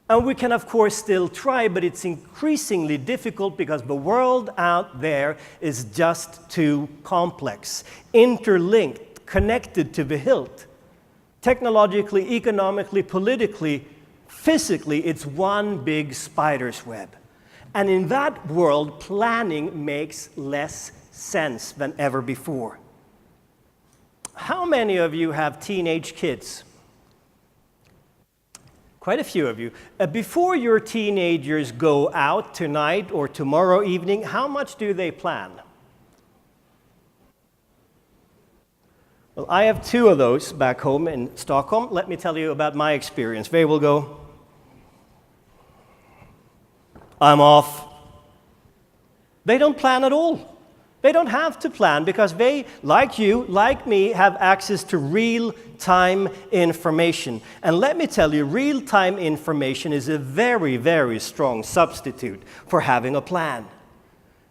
And we can, of course, still try, but it's increasingly difficult because the world out there is just too complex, interlinked, connected to the hilt. Technologically, economically, politically, physically, it's one big spider's web. And in that world, planning makes less sense than ever before. How many of you have teenage kids? Quite a few of you. Before your teenagers go out tonight or tomorrow evening, how much do they plan? Well, I have 2 of those back home in Stockholm. Let me tell you about my experience. They will go, I'm off. They don't plan at all. They don't have to plan because they, like you, like me, have access to real-time information. And let me tell you, real-time information is a very, very strong substitute for having a plan.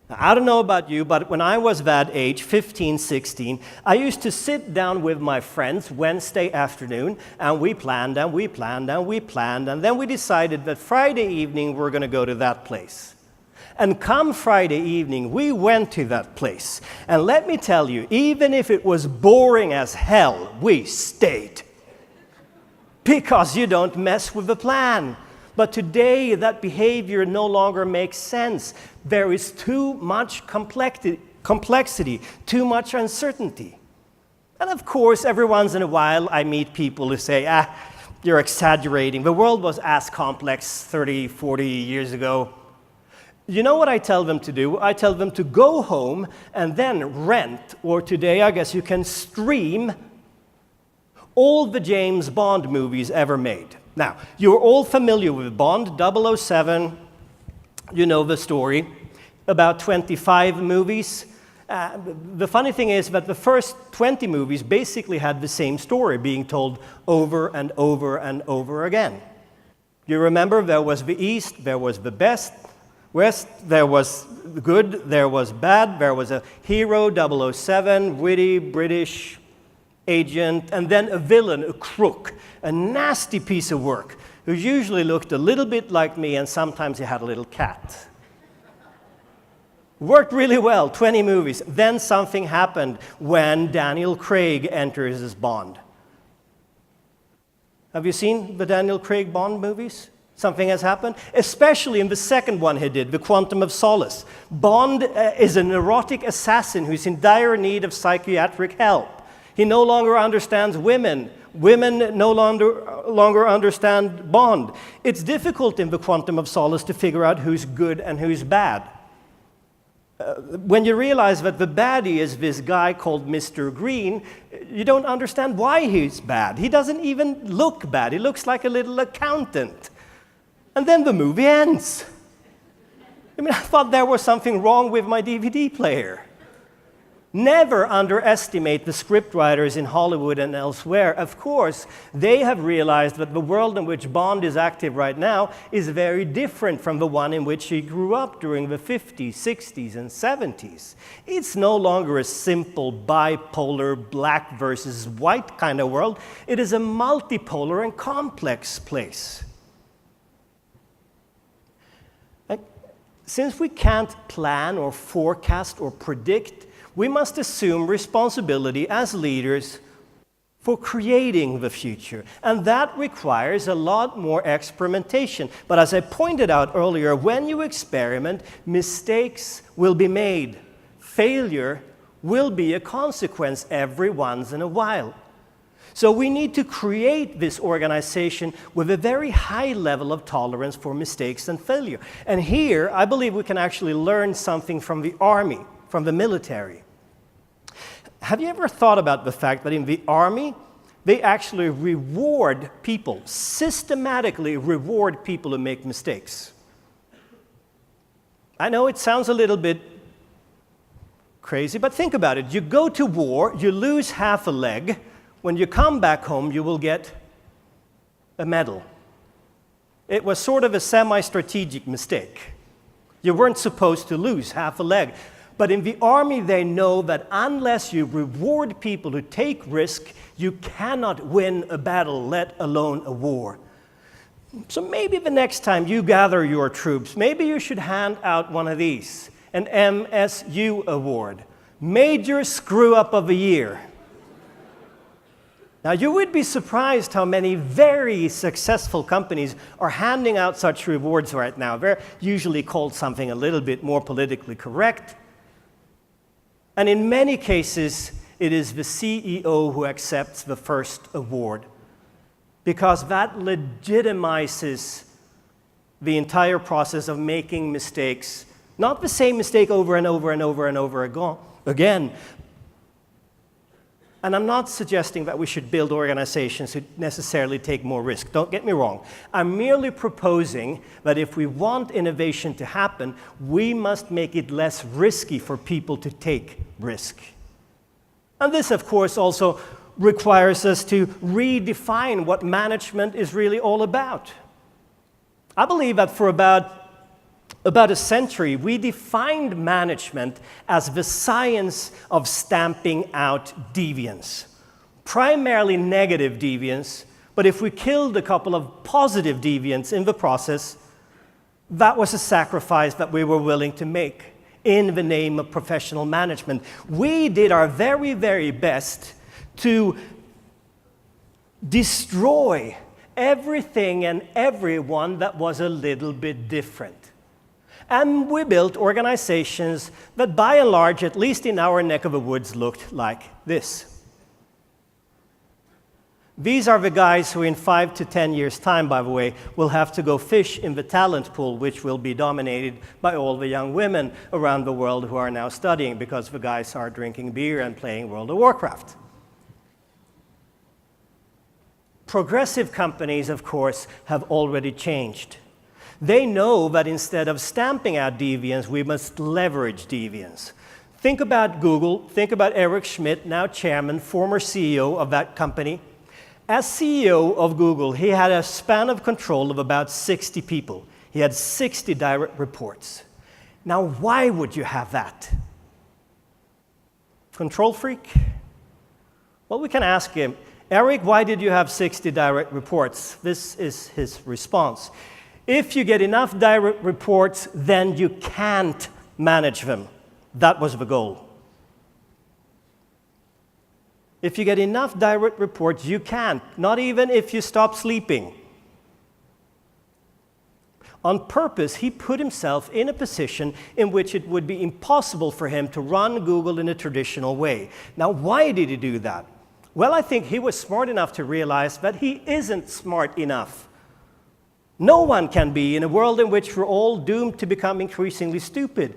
Now, I don't know about you, but when I was that age, 15, 16, I used to sit down with my friends Wednesday afternoon, and we planned, and we planned, and we planned, and then we decided that Friday evening we're going to go to that place. And come Friday evening, we went to that place. And let me tell you, even if it was boring as hell, we stayed. Because you don't mess with the plan. But today, that behavior no longer makes sense. There is too much complexity, too much uncertainty. And of course, every once in a while, I meet people who say, you're exaggerating. The world was as complex 30, 40 years ago. You know what I tell them to do? I tell them to go home and then rent, or today I guess you can stream, all the James Bond movies ever made. Now, you're all familiar with Bond, 007, you know the story, about 25 movies. The funny thing is that the first 20 movies basically had the same story being told over and over and over again. You remember there was the East, there was the West, there was good, there was bad, there was a hero, 007, witty British agent, and then a villain, a crook, a nasty piece of work, who usually looked a little bit like me, and sometimes he had a little cat. Worked really well, 20 movies. Then something happened when Daniel Craig enters as Bond. Have you seen the Daniel Craig Bond movies? Something has happened, especially in the second one he did, The Quantum of Solace. Bond is a neurotic assassin who's in dire need of psychiatric help. He no longer understands women. Women no longer understand Bond. It's difficult in The Quantum of Solace to figure out who's good and who's bad. When you realize that the baddie is this guy called Mr. Green, you don't understand why he's bad. He doesn't even look bad. He looks like a little accountant. And then the movie ends. I thought there was something wrong with my DVD player. Never underestimate the scriptwriters in Hollywood and elsewhere. Of course, they have realized that the world in which Bond is active right now is very different from the one in which he grew up during the 50s, 60s, and 70s. It's no longer a simple bipolar black versus white kind of world. It is a multipolar and complex place. Since we can't plan or forecast or predict, we must assume responsibility as leaders for creating the future. And that requires a lot more experimentation. But as I pointed out earlier, when you experiment, mistakes will be made. Failure will be a consequence every once in a while. So we need to create this organization with a very high level of tolerance for mistakes and failure. And here, I believe we can actually learn something from the army, from the military. Have you ever thought about the fact that in the army, they actually reward people, systematically reward people who make mistakes? I know it sounds a little bit crazy, but think about it. You go to war, you lose half a leg. When you come back home, you will get a medal. It was sort of a semi-strategic mistake. You weren't supposed to lose half a leg. But in the army, they know that unless you reward people who take risk, you cannot win a battle, let alone a war. So maybe the next time you gather your troops, maybe you should hand out one of these, an MSU award, Major Screw Up of the Year. Now, you would be surprised how many very successful companies are handing out such rewards right now. They're usually called something a little bit more politically correct. And in many cases, it is the CEO who accepts the first award, because that legitimizes the entire process of making mistakes, not the same mistake over and over and over and over again. And I'm not suggesting that we should build organizations who necessarily take more risk. Don't get me wrong. I'm merely proposing that if we want innovation to happen, we must make it less risky for people to take risk. And this, of course, also requires us to redefine what management is really all about. I believe that for about a century, we defined management as the science of stamping out deviance. Primarily negative deviance, but if we killed a couple of positive deviants in the process, that was a sacrifice that we were willing to make in the name of professional management. We did our very, very best to destroy everything and everyone that was a little bit different. And we built organizations that, by and large, at least in our neck of the woods, looked like this. These are the guys who in 5 to 10 years' time, by the way, will have to go fish in the talent pool, which will be dominated by all the young women around the world who are now studying, because the guys are drinking beer and playing World of Warcraft. Progressive companies, of course, have already changed. They know that instead of stamping out deviance, we must leverage deviance. Think about Google, think about Eric Schmidt, now chairman, former CEO of that company. As CEO of Google, he had a span of control of about 60 people. He had 60 direct reports. Now, why would you have that? Control freak? Well, we can ask him, Eric, why did you have 60 direct reports? This is his response. If you get enough direct reports, then you can't manage them. That was the goal. If you get enough direct reports, you can't, not even if you stop sleeping. On purpose, he put himself in a position in which it would be impossible for him to run Google in a traditional way. Now, why did he do that? Well, I think he was smart enough to realize that he isn't smart enough. No one can be in a world in which we're all doomed to become increasingly stupid.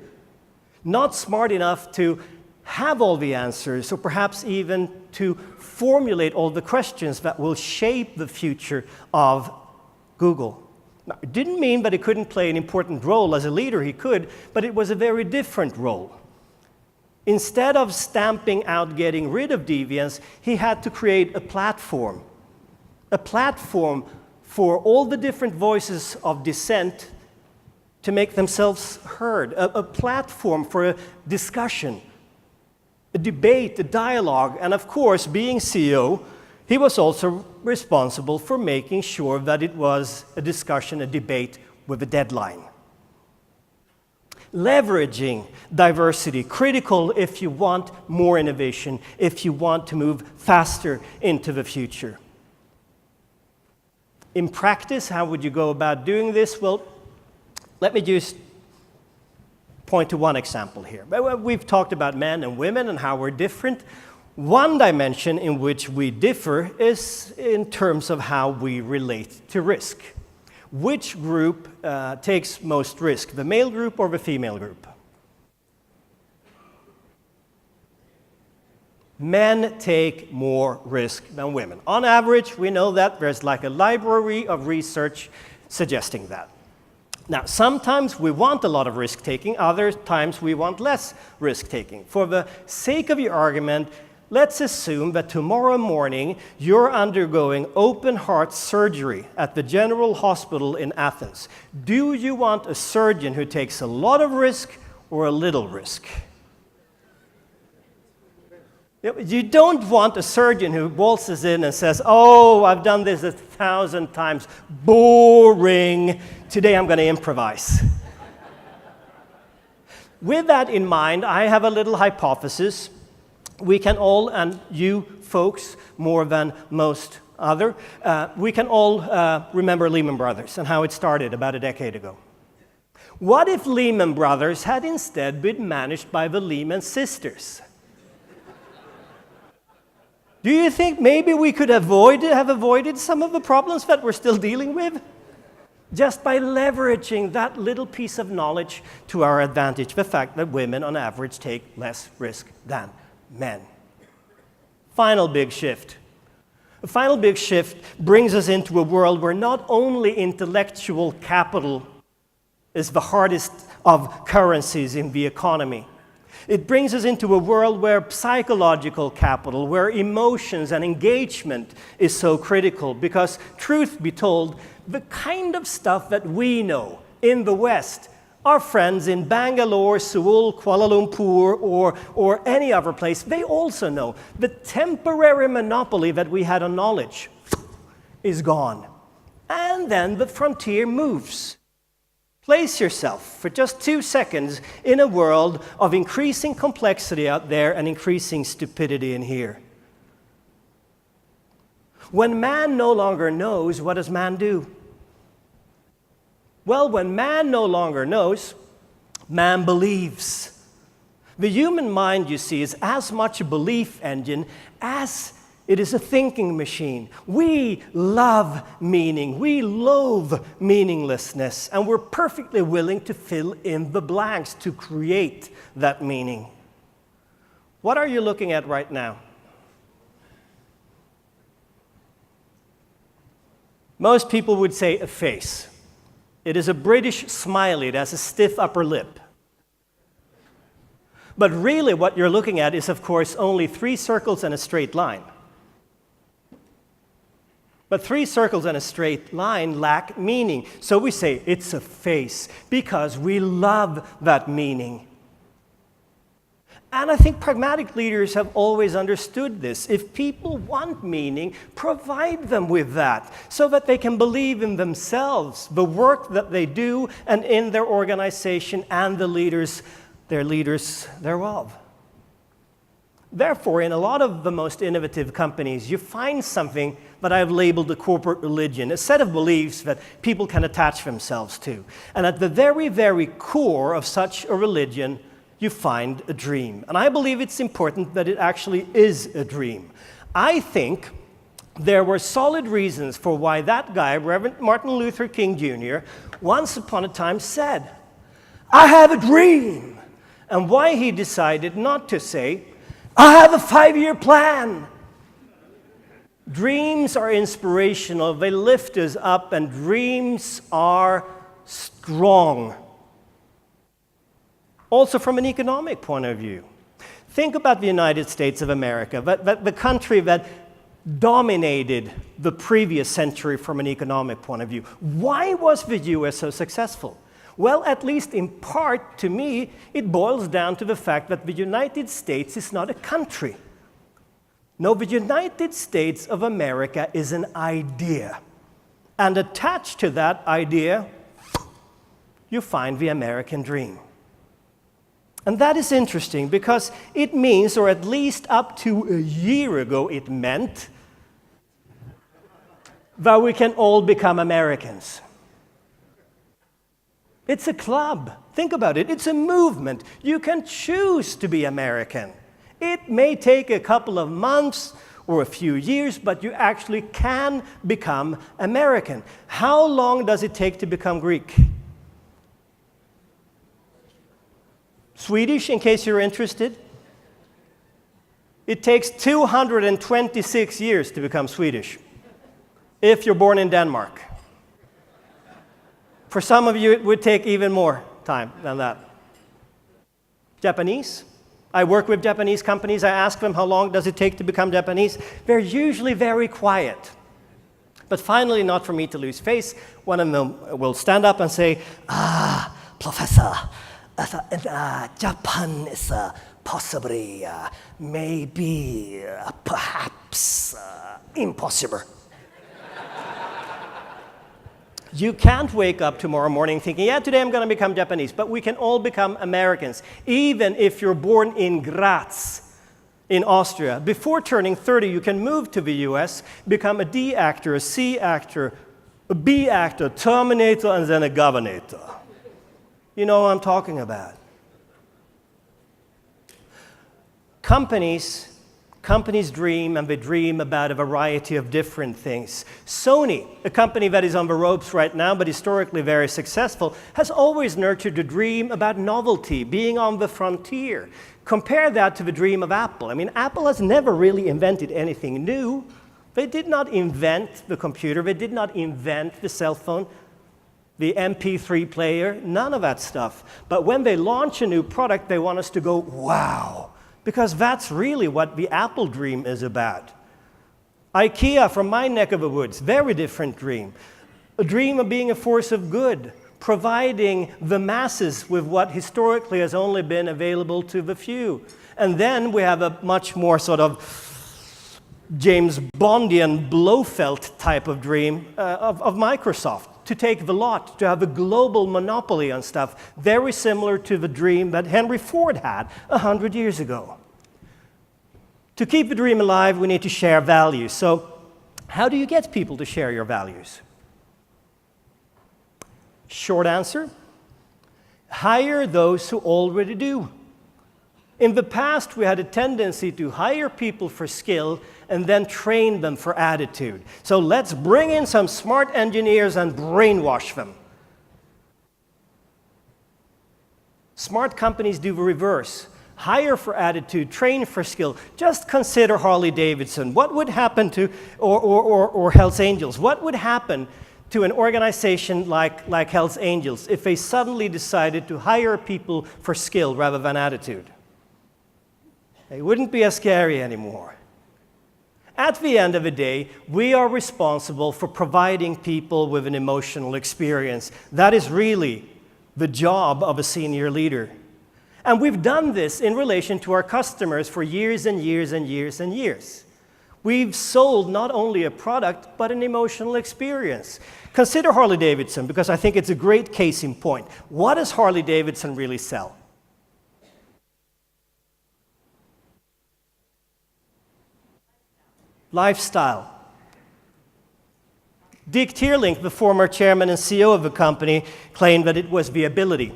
Not smart enough to have all the answers, or perhaps even to formulate all the questions that will shape the future of Google. Now, it didn't mean that he couldn't play an important role as a leader. He could, but it was a very different role. Instead of stamping out getting rid of deviance, he had to create a platform for all the different voices of dissent to make themselves heard, a platform for a discussion, a debate, a dialogue, and of course, being CEO, he was also responsible for making sure that it was a discussion, a debate with a deadline. Leveraging diversity, critical if you want more innovation, if you want to move faster into the future. In practice, how would you go about doing this? Well, let me just point to one example here. We've talked about men and women and how we're different. One dimension in which we differ is in terms of how we relate to risk. Which group takes most risk, the male group or the female group? Men take more risk than women. On average, we know that there's like a library of research suggesting that. Now, sometimes we want a lot of risk-taking, other times we want less risk-taking. For the sake of your argument, let's assume that tomorrow morning you're undergoing open-heart surgery at the General Hospital in Athens. Do you want a surgeon who takes a lot of risk or a little risk? You don't want a surgeon who waltzes in and says, "Oh, I've done this 1,000 times. Boring. Today I'm going to improvise." With that in mind, I have a little hypothesis. We can all, and you folks more than most other, we can all remember Lehman Brothers and how it started about a decade ago. What if Lehman Brothers had instead been managed by the Lehman sisters? Do you think maybe we could have avoided some of the problems that we're still dealing with? Just by leveraging that little piece of knowledge to our advantage, the fact that women on average take less risk than men. Final big shift. The final big shift brings us into a world where not only intellectual capital is the hardest of currencies in the economy, it brings us into a world where psychological capital, where emotions and engagement is so critical. Because, truth be told, the kind of stuff that we know in the West, our friends in Bangalore, Seoul, Kuala Lumpur, or any other place, they also know. The temporary monopoly that we had on knowledge is gone. And then the frontier moves. Place yourself for just 2 seconds in a world of increasing complexity out there and increasing stupidity in here. When man no longer knows, what does man do? Well, when man no longer knows, man believes. The human mind, you see, is as much a belief engine as it is a thinking machine. We love meaning. We loathe meaninglessness. And we're perfectly willing to fill in the blanks to create that meaning. What are you looking at right now? Most people would say a face. It is a British smiley. It has a stiff upper lip. But really what you're looking at is, of course, only 3 circles and a straight line. But 3 circles and a straight line lack meaning. So we say it's a face because we love that meaning. And I think pragmatic leaders have always understood this. If people want meaning, provide them with that so that they can believe in themselves, the work that they do, and in their organization and their leaders thereof. Therefore, in a lot of the most innovative companies, you find something that I've labeled a corporate religion, a set of beliefs that people can attach themselves to. And at the very, very core of such a religion, you find a dream. And I believe it's important that it actually is a dream. I think there were solid reasons for why that guy, Reverend Martin Luther King Jr., once upon a time said, "I have a dream," and why he decided not to say, "I have a 5-year plan." Dreams are inspirational, they lift us up, and dreams are strong. Also from an economic point of view. Think about the United States of America, the country that dominated the previous century from an economic point of view. Why was the US so successful? Well, at least in part, to me, it boils down to the fact that the United States is not a country. No, the United States of America is an idea. And attached to that idea, you find the American dream. And that is interesting because it means, or at least up to a year ago it meant, that we can all become Americans. It's a club. Think about it. It's a movement. You can choose to be American. It may take a couple of months or a few years, but you actually can become American. How long does it take to become Greek? Swedish, in case you're interested. It takes 226 years to become Swedish, if you're born in Denmark. For some of you, it would take even more time than that. Japanese. I work with Japanese companies. I ask them how long does it take to become Japanese. They're usually very quiet. But finally, not for me to lose face, one of them will stand up and say, Professor, Japan is possibly, maybe, perhaps impossible. You can't wake up tomorrow morning thinking, yeah, today I'm going to become Japanese, but we can all become Americans, even if you're born in Graz, in Austria. Before turning 30, you can move to the US, become a D actor, a C actor, a B actor, Terminator, and then a Governator. You know what I'm talking about. Companies dream, and they dream about a variety of different things. Sony, a company that is on the ropes right now, but historically very successful, has always nurtured a dream about novelty, being on the frontier. Compare that to the dream of Apple. I mean, Apple has never really invented anything new. They did not invent the computer. They did not invent the cell phone, the MP3 player, none of that stuff. But when they launch a new product, they want us to go, wow. Because that's really what the Apple dream is about. IKEA, from my neck of the woods, very different dream. A dream of being a force of good, providing the masses with what historically has only been available to the few. And then we have a much more sort of James Bondian Blofeld type of dream of Microsoft, to take the lot, to have a global monopoly on stuff, very similar to the dream that Henry Ford had 100 years ago. To keep the dream alive, we need to share values. So, how do you get people to share your values? Short answer, hire those who already do. In the past, we had a tendency to hire people for skill and then train them for attitude. So let's bring in some smart engineers and brainwash them. Smart companies do the reverse. Hire for attitude, train for skill. Just consider Harley-Davidson. What would happen to, or Hells Angels, what would happen to an organization like Hells Angels if they suddenly decided to hire people for skill rather than attitude? They wouldn't be as scary anymore. At the end of the day, we are responsible for providing people with an emotional experience. That is really the job of a senior leader. And we've done this in relation to our customers for years and years and years and years. We've sold not only a product, but an emotional experience. Consider Harley-Davidson, because I think it's a great case in point. What does Harley-Davidson really sell? Lifestyle. Dick Teerlink, the former chairman and CEO of the company, claimed that it was the ability.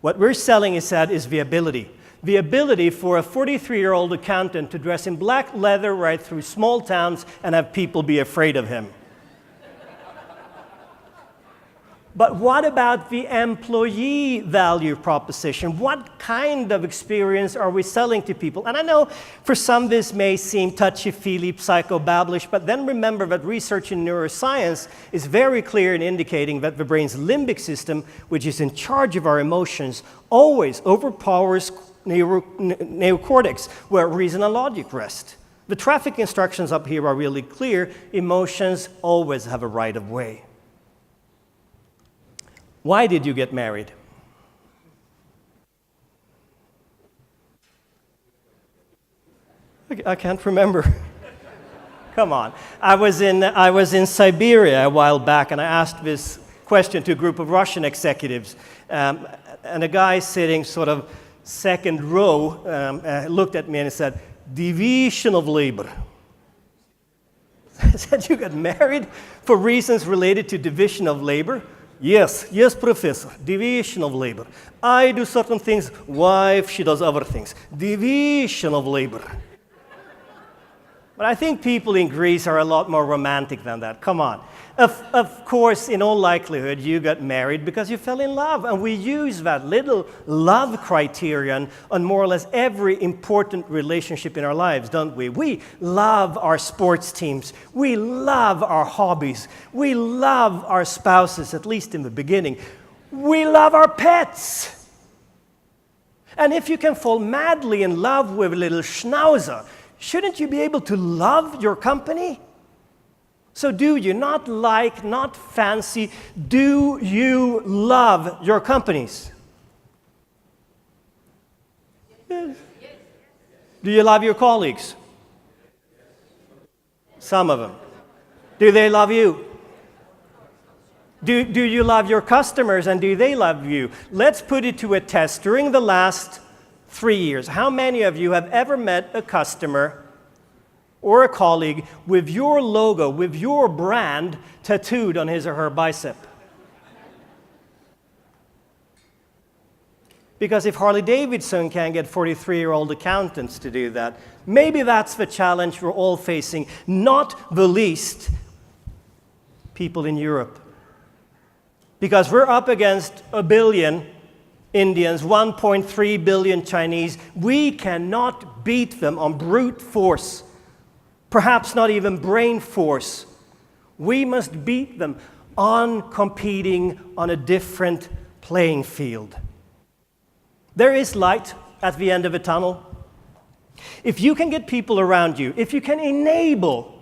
What we're selling, he said, is the ability. The ability for a 43-year-old accountant to dress in black leather right through small towns and have people be afraid of him. But what about the employee value proposition? What kind of experience are we selling to people? And I know for some this may seem touchy-feely, psychobabblish, but then remember that research in neuroscience is very clear in indicating that the brain's limbic system, which is in charge of our emotions, always overpowers neocortex, where reason and logic rest. The traffic instructions up here are really clear. Emotions always have a right of way. Why did you get married? I can't remember. Come on. I was in Siberia a while back, and I asked this question to a group of Russian executives. And a guy sitting sort of second row looked at me and said, "Division of labor." I said, "You got married for reasons related to division of labor?" Yes, professor, division of labor. I do certain things, wife, she does other things. Division of labor. But I think people in Greece are a lot more romantic than that. Come on. Of course, in all likelihood, you got married because you fell in love. And we use that little love criterion on more or less every important relationship in our lives, don't we? We love our sports teams. We love our hobbies. We love our spouses, at least in the beginning. We love our pets. And if you can fall madly in love with a little schnauzer, shouldn't you be able to love your company? So do you, not like, not fancy, do you love your companies? Yes. Do you love your colleagues? Some of them. Do they love you? Do you love your customers, and do they love you? Let's put it to a test. During the last 3 years, how many of you have ever met a customer or a colleague with your logo, with your brand tattooed on his or her bicep? Because if Harley Davidson can get 43-year-old accountants to do that, maybe that's the challenge we're all facing, not the least people in Europe. Because we're up against 1 billion Indians, 1.3 billion Chinese. We cannot beat them on brute force, perhaps not even brain force. We must beat them on competing on a different playing field. There is light at the end of a tunnel. If you can get people around you, if you can enable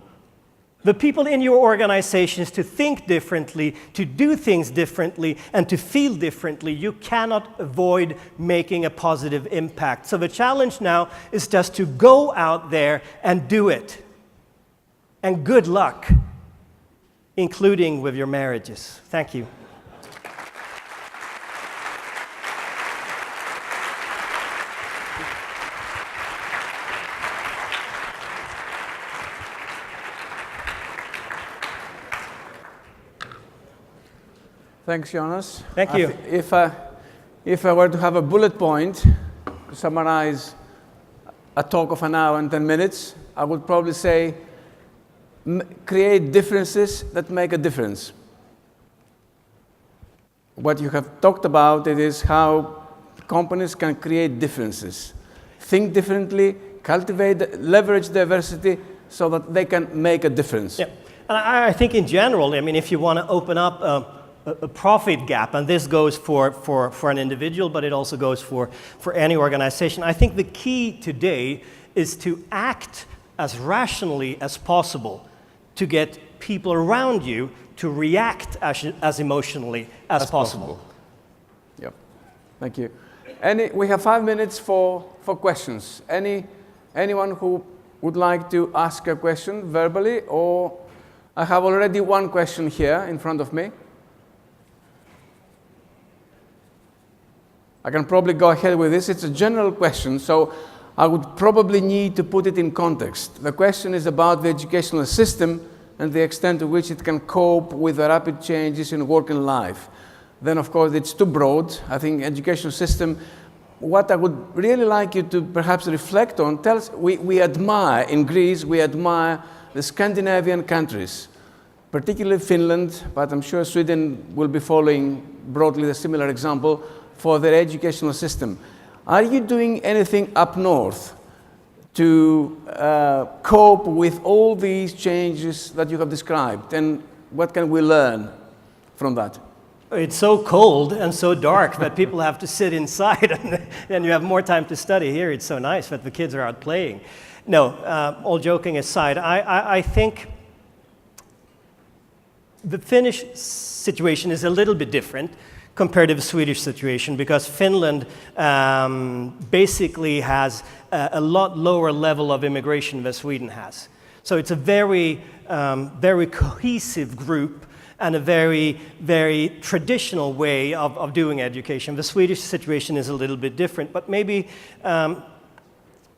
the people in your organizations to think differently, to do things differently, and to feel differently, you cannot avoid making a positive impact. So the challenge now is just to go out there and do it. And good luck, including with your marriages. Thank you. Thanks, Jonas. Thank you. If I were to have a bullet point to summarize a talk of an hour and 10 minutes, I would probably say, create differences that make a difference. What you have talked about, it is how companies can create differences. Think differently, cultivate, leverage diversity so that they can make a difference. Yeah. And I think in general, I mean, if you want to open up a profit gap, and this goes for an individual, but it also goes for any organization, I think the key today is to act as rationally as possible to get people around you to react as emotionally as possible. Yep. Thank you. We have 5 minutes for questions. Anyone who would like to ask a question verbally, or I have already one question here in front of me. I can probably go ahead with this. It's a general question, so I would probably need to put it in context. The question is about the educational system and the extent to which it can cope with the rapid changes in work and life. Then, of course, it's too broad. I think educational system, what I would really like you to perhaps reflect on, we admire, in Greece, we admire the Scandinavian countries. particularly Finland, but I'm sure Sweden will be following broadly the similar example for their educational system. Are you doing anything up north to cope with all these changes that you have described? And what can we learn from that? It's so cold and so dark that people have to sit inside and you have more time to study. Here it's so nice that the kids are out playing. No, all joking aside, I think the Finnish situation is a little bit different compared to the Swedish situation because Finland basically has a lot lower level of immigration than Sweden has. So it's a very, very cohesive group and a very, very traditional way of doing education. The Swedish situation is a little bit different, but maybe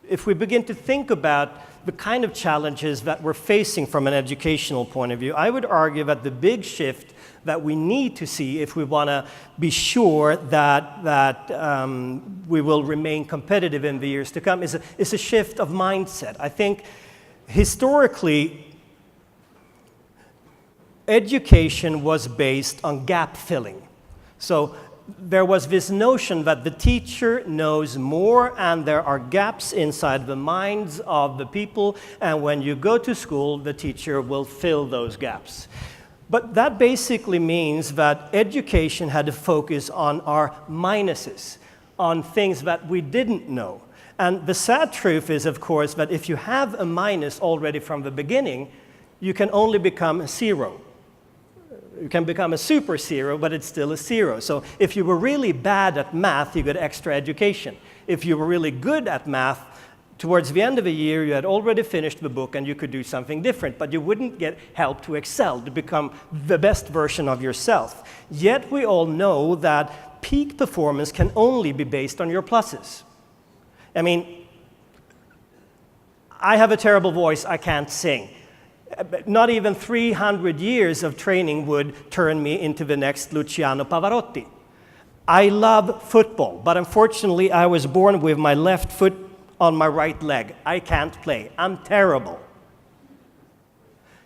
if we begin to think about the kind of challenges that we're facing from an educational point of view, I would argue that the big shift that we need to see if we want to be sure that we will remain competitive in the years to come is a shift of mindset. I think historically, education was based on gap filling. So there was this notion that the teacher knows more and there are gaps inside the minds of the people, and when you go to school, the teacher will fill those gaps. But that basically means that education had to focus on our minuses, on things that we didn't know. And the sad truth is, of course, that if you have a minus already from the beginning, you can only become a zero. You can become a super zero, but it's still a zero. So if you were really bad at math, you got extra education. If you were really good at math, towards the end of the year, you had already finished the book and you could do something different, but you wouldn't get help to excel, to become the best version of yourself. Yet we all know that peak performance can only be based on your pluses. I mean, I have a terrible voice, I can't sing. Not even 300 years of training would turn me into the next Luciano Pavarotti. I love football, but unfortunately I was born with my left foot on my right leg. I can't play. I'm terrible.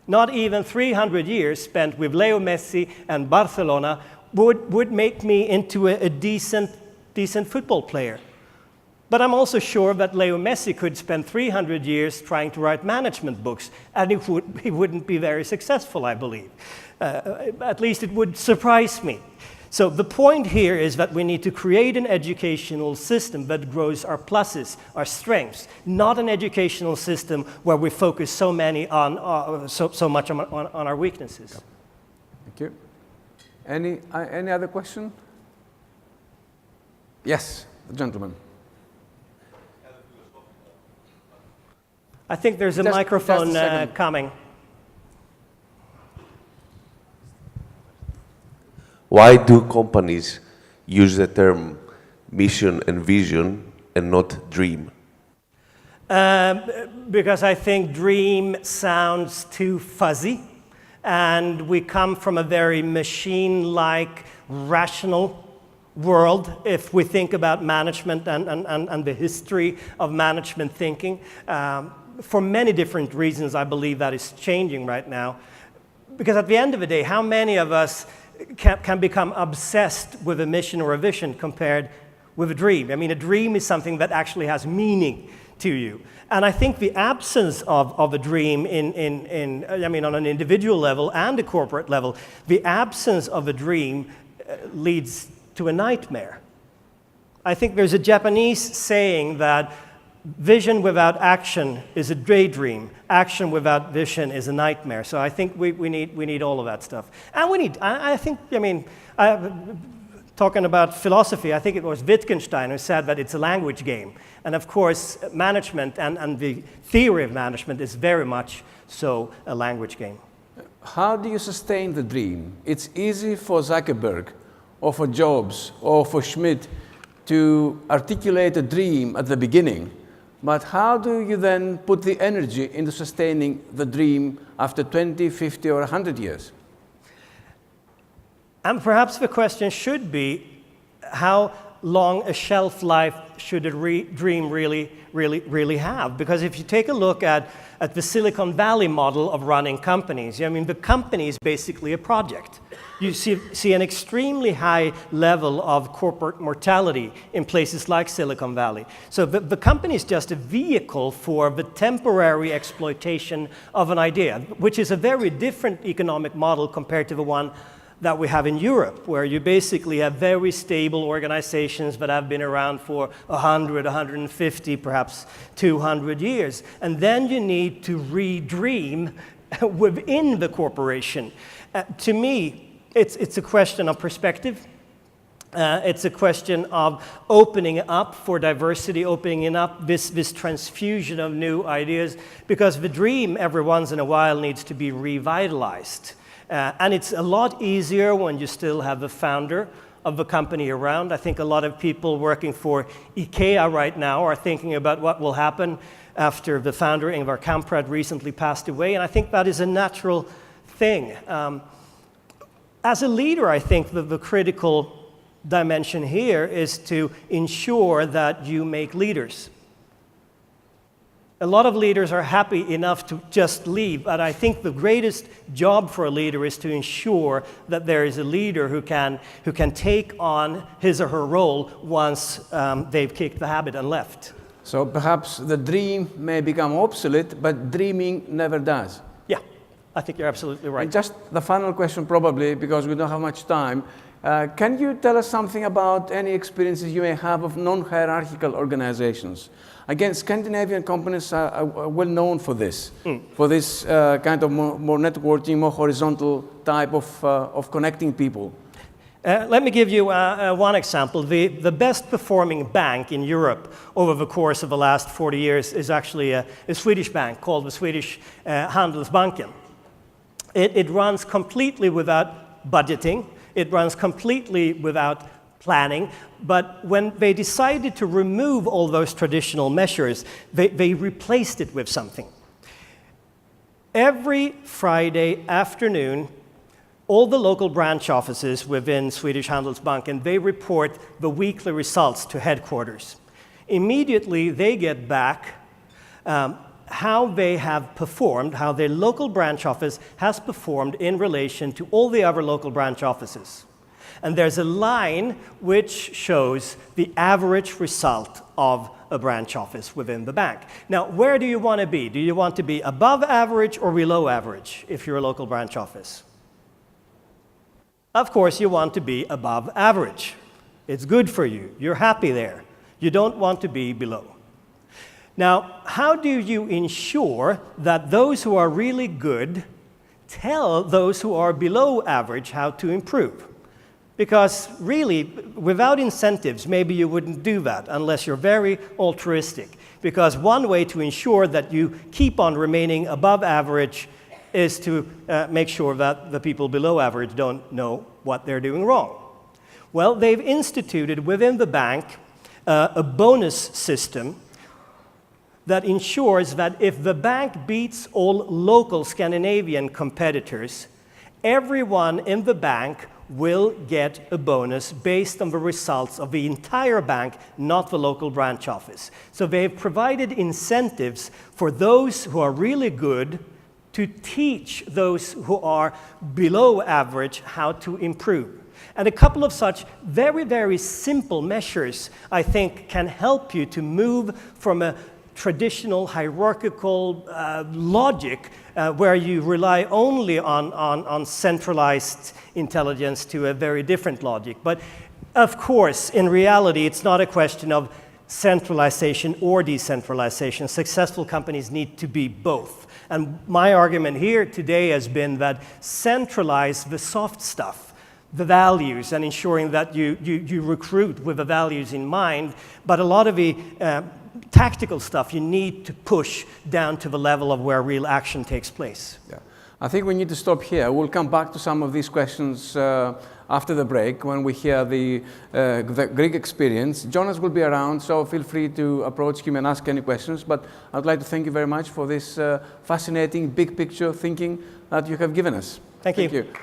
Not even 300 years spent with Leo Messi and Barcelona would make me into a decent football player. But I'm also sure that Leo Messi could spend 300 years trying to write management books, and he wouldn't be very successful, I believe. At least it would surprise me. So the point here is that we need to create an educational system that grows our pluses, our strengths, not an educational system where we focus so much on our weaknesses. Thank you. Any other question? Yes, the gentleman. I think there's a microphone coming. Why do companies use the term mission and vision and not dream? Because I think dream sounds too fuzzy, and we come from a very machine-like, rational world if we think about management and the history of management thinking. For many different reasons, I believe that is changing right now. Because at the end of the day, how many of us can become obsessed with a mission or a vision compared with a dream? I mean, a dream is something that actually has meaning to you. And I think the absence of a dream on an individual level and a corporate level, the absence of a dream leads to a nightmare. I think there's a Japanese saying that vision without action is a daydream. Action without vision is a nightmare. So I think we need all of that stuff. And talking about philosophy, I think it was Wittgenstein who said that it's a language game. And of course, management and the theory of management is very much so a language game. How do you sustain the dream? It's easy for Zuckerberg or for Jobs or for Schmidt to articulate a dream at the beginning. But how do you then put the energy into sustaining the dream after 20, 50, or 100 years? And perhaps the question should be, how long a shelf life should a dream really have? Because if you take a look at the Silicon Valley model of running companies, I mean, the company is basically a project. You see an extremely high level of corporate mortality in places like Silicon Valley. So the company is just a vehicle for the temporary exploitation of an idea, which is a very different economic model compared to the one that we have in Europe, where you basically have very stable organizations that have been around for 100, 150, perhaps 200 years. And then you need to redream within the corporation. To me, it's a question of perspective. It's a question of opening up for diversity, opening up this transfusion of new ideas, because the dream every once in a while needs to be revitalized. And it's a lot easier when you still have the founder of the company around. I think a lot of people working for IKEA right now are thinking about what will happen after the founder, Ingvar Kamprad, recently passed away, and I think that is a natural thing. As a leader, I think that the critical dimension here is to ensure that you make leaders. A lot of leaders are happy enough to just leave, but I think the greatest job for a leader is to ensure that there is a leader who can take on his or her role once they've kicked the habit and left. So perhaps the dream may become obsolete, but dreaming never does. Yeah, I think you're absolutely right. And just the final question, probably, because we don't have much time. Can you tell us something about any experiences you may have of non-hierarchical organizations? Again, Scandinavian companies are well known for this, for this kind of more networking, more horizontal type of connecting people. Let me give you one example. The best performing bank in Europe over the course of the last 40 years is actually a Swedish bank called the Swedish Handelsbanken. It runs completely without budgeting. It runs completely without planning, but when they decided to remove all those traditional measures, they replaced it with something. Every Friday afternoon, all the local branch offices within Swedish Handelsbanken, they report the weekly results to headquarters. Immediately, they get back how they have performed, how their local branch office has performed in relation to all the other local branch offices. And there's a line which shows the average result of a branch office within the bank. Now, where do you want to be? Do you want to be above average or below average if you're a local branch office? Of course, you want to be above average. It's good for you. You're happy there. You don't want to be below. Now, how do you ensure that those who are really good tell those who are below average how to improve? Because really, without incentives, maybe you wouldn't do that unless you're very altruistic. Because one way to ensure that you keep on remaining above average is to make sure that the people below average don't know what they're doing wrong. Well, they've instituted within the bank a bonus system that ensures that if the bank beats all local Scandinavian competitors, everyone in the bank will get a bonus based on the results of the entire bank, not the local branch office. So they've provided incentives for those who are really good to teach those who are below average how to improve. And a couple of such very, very simple measures, I think, can help you to move from a traditional hierarchical logic where you rely only on centralized intelligence to a very different logic. But of course, in reality, it's not a question of centralization or decentralization. Successful companies need to be both. And my argument here today has been that centralize the soft stuff, the values, and ensuring that you recruit with the values in mind, but a lot of the tactical stuff you need to push down to the level of where real action takes place. Yeah. I think we need to stop here. We'll come back to some of these questions after the break when we hear the Greek experience. Jonas will be around, so feel free to approach him and ask any questions. But I'd like to thank you very much for this fascinating big picture thinking that you have given us. Thank you. Thank you.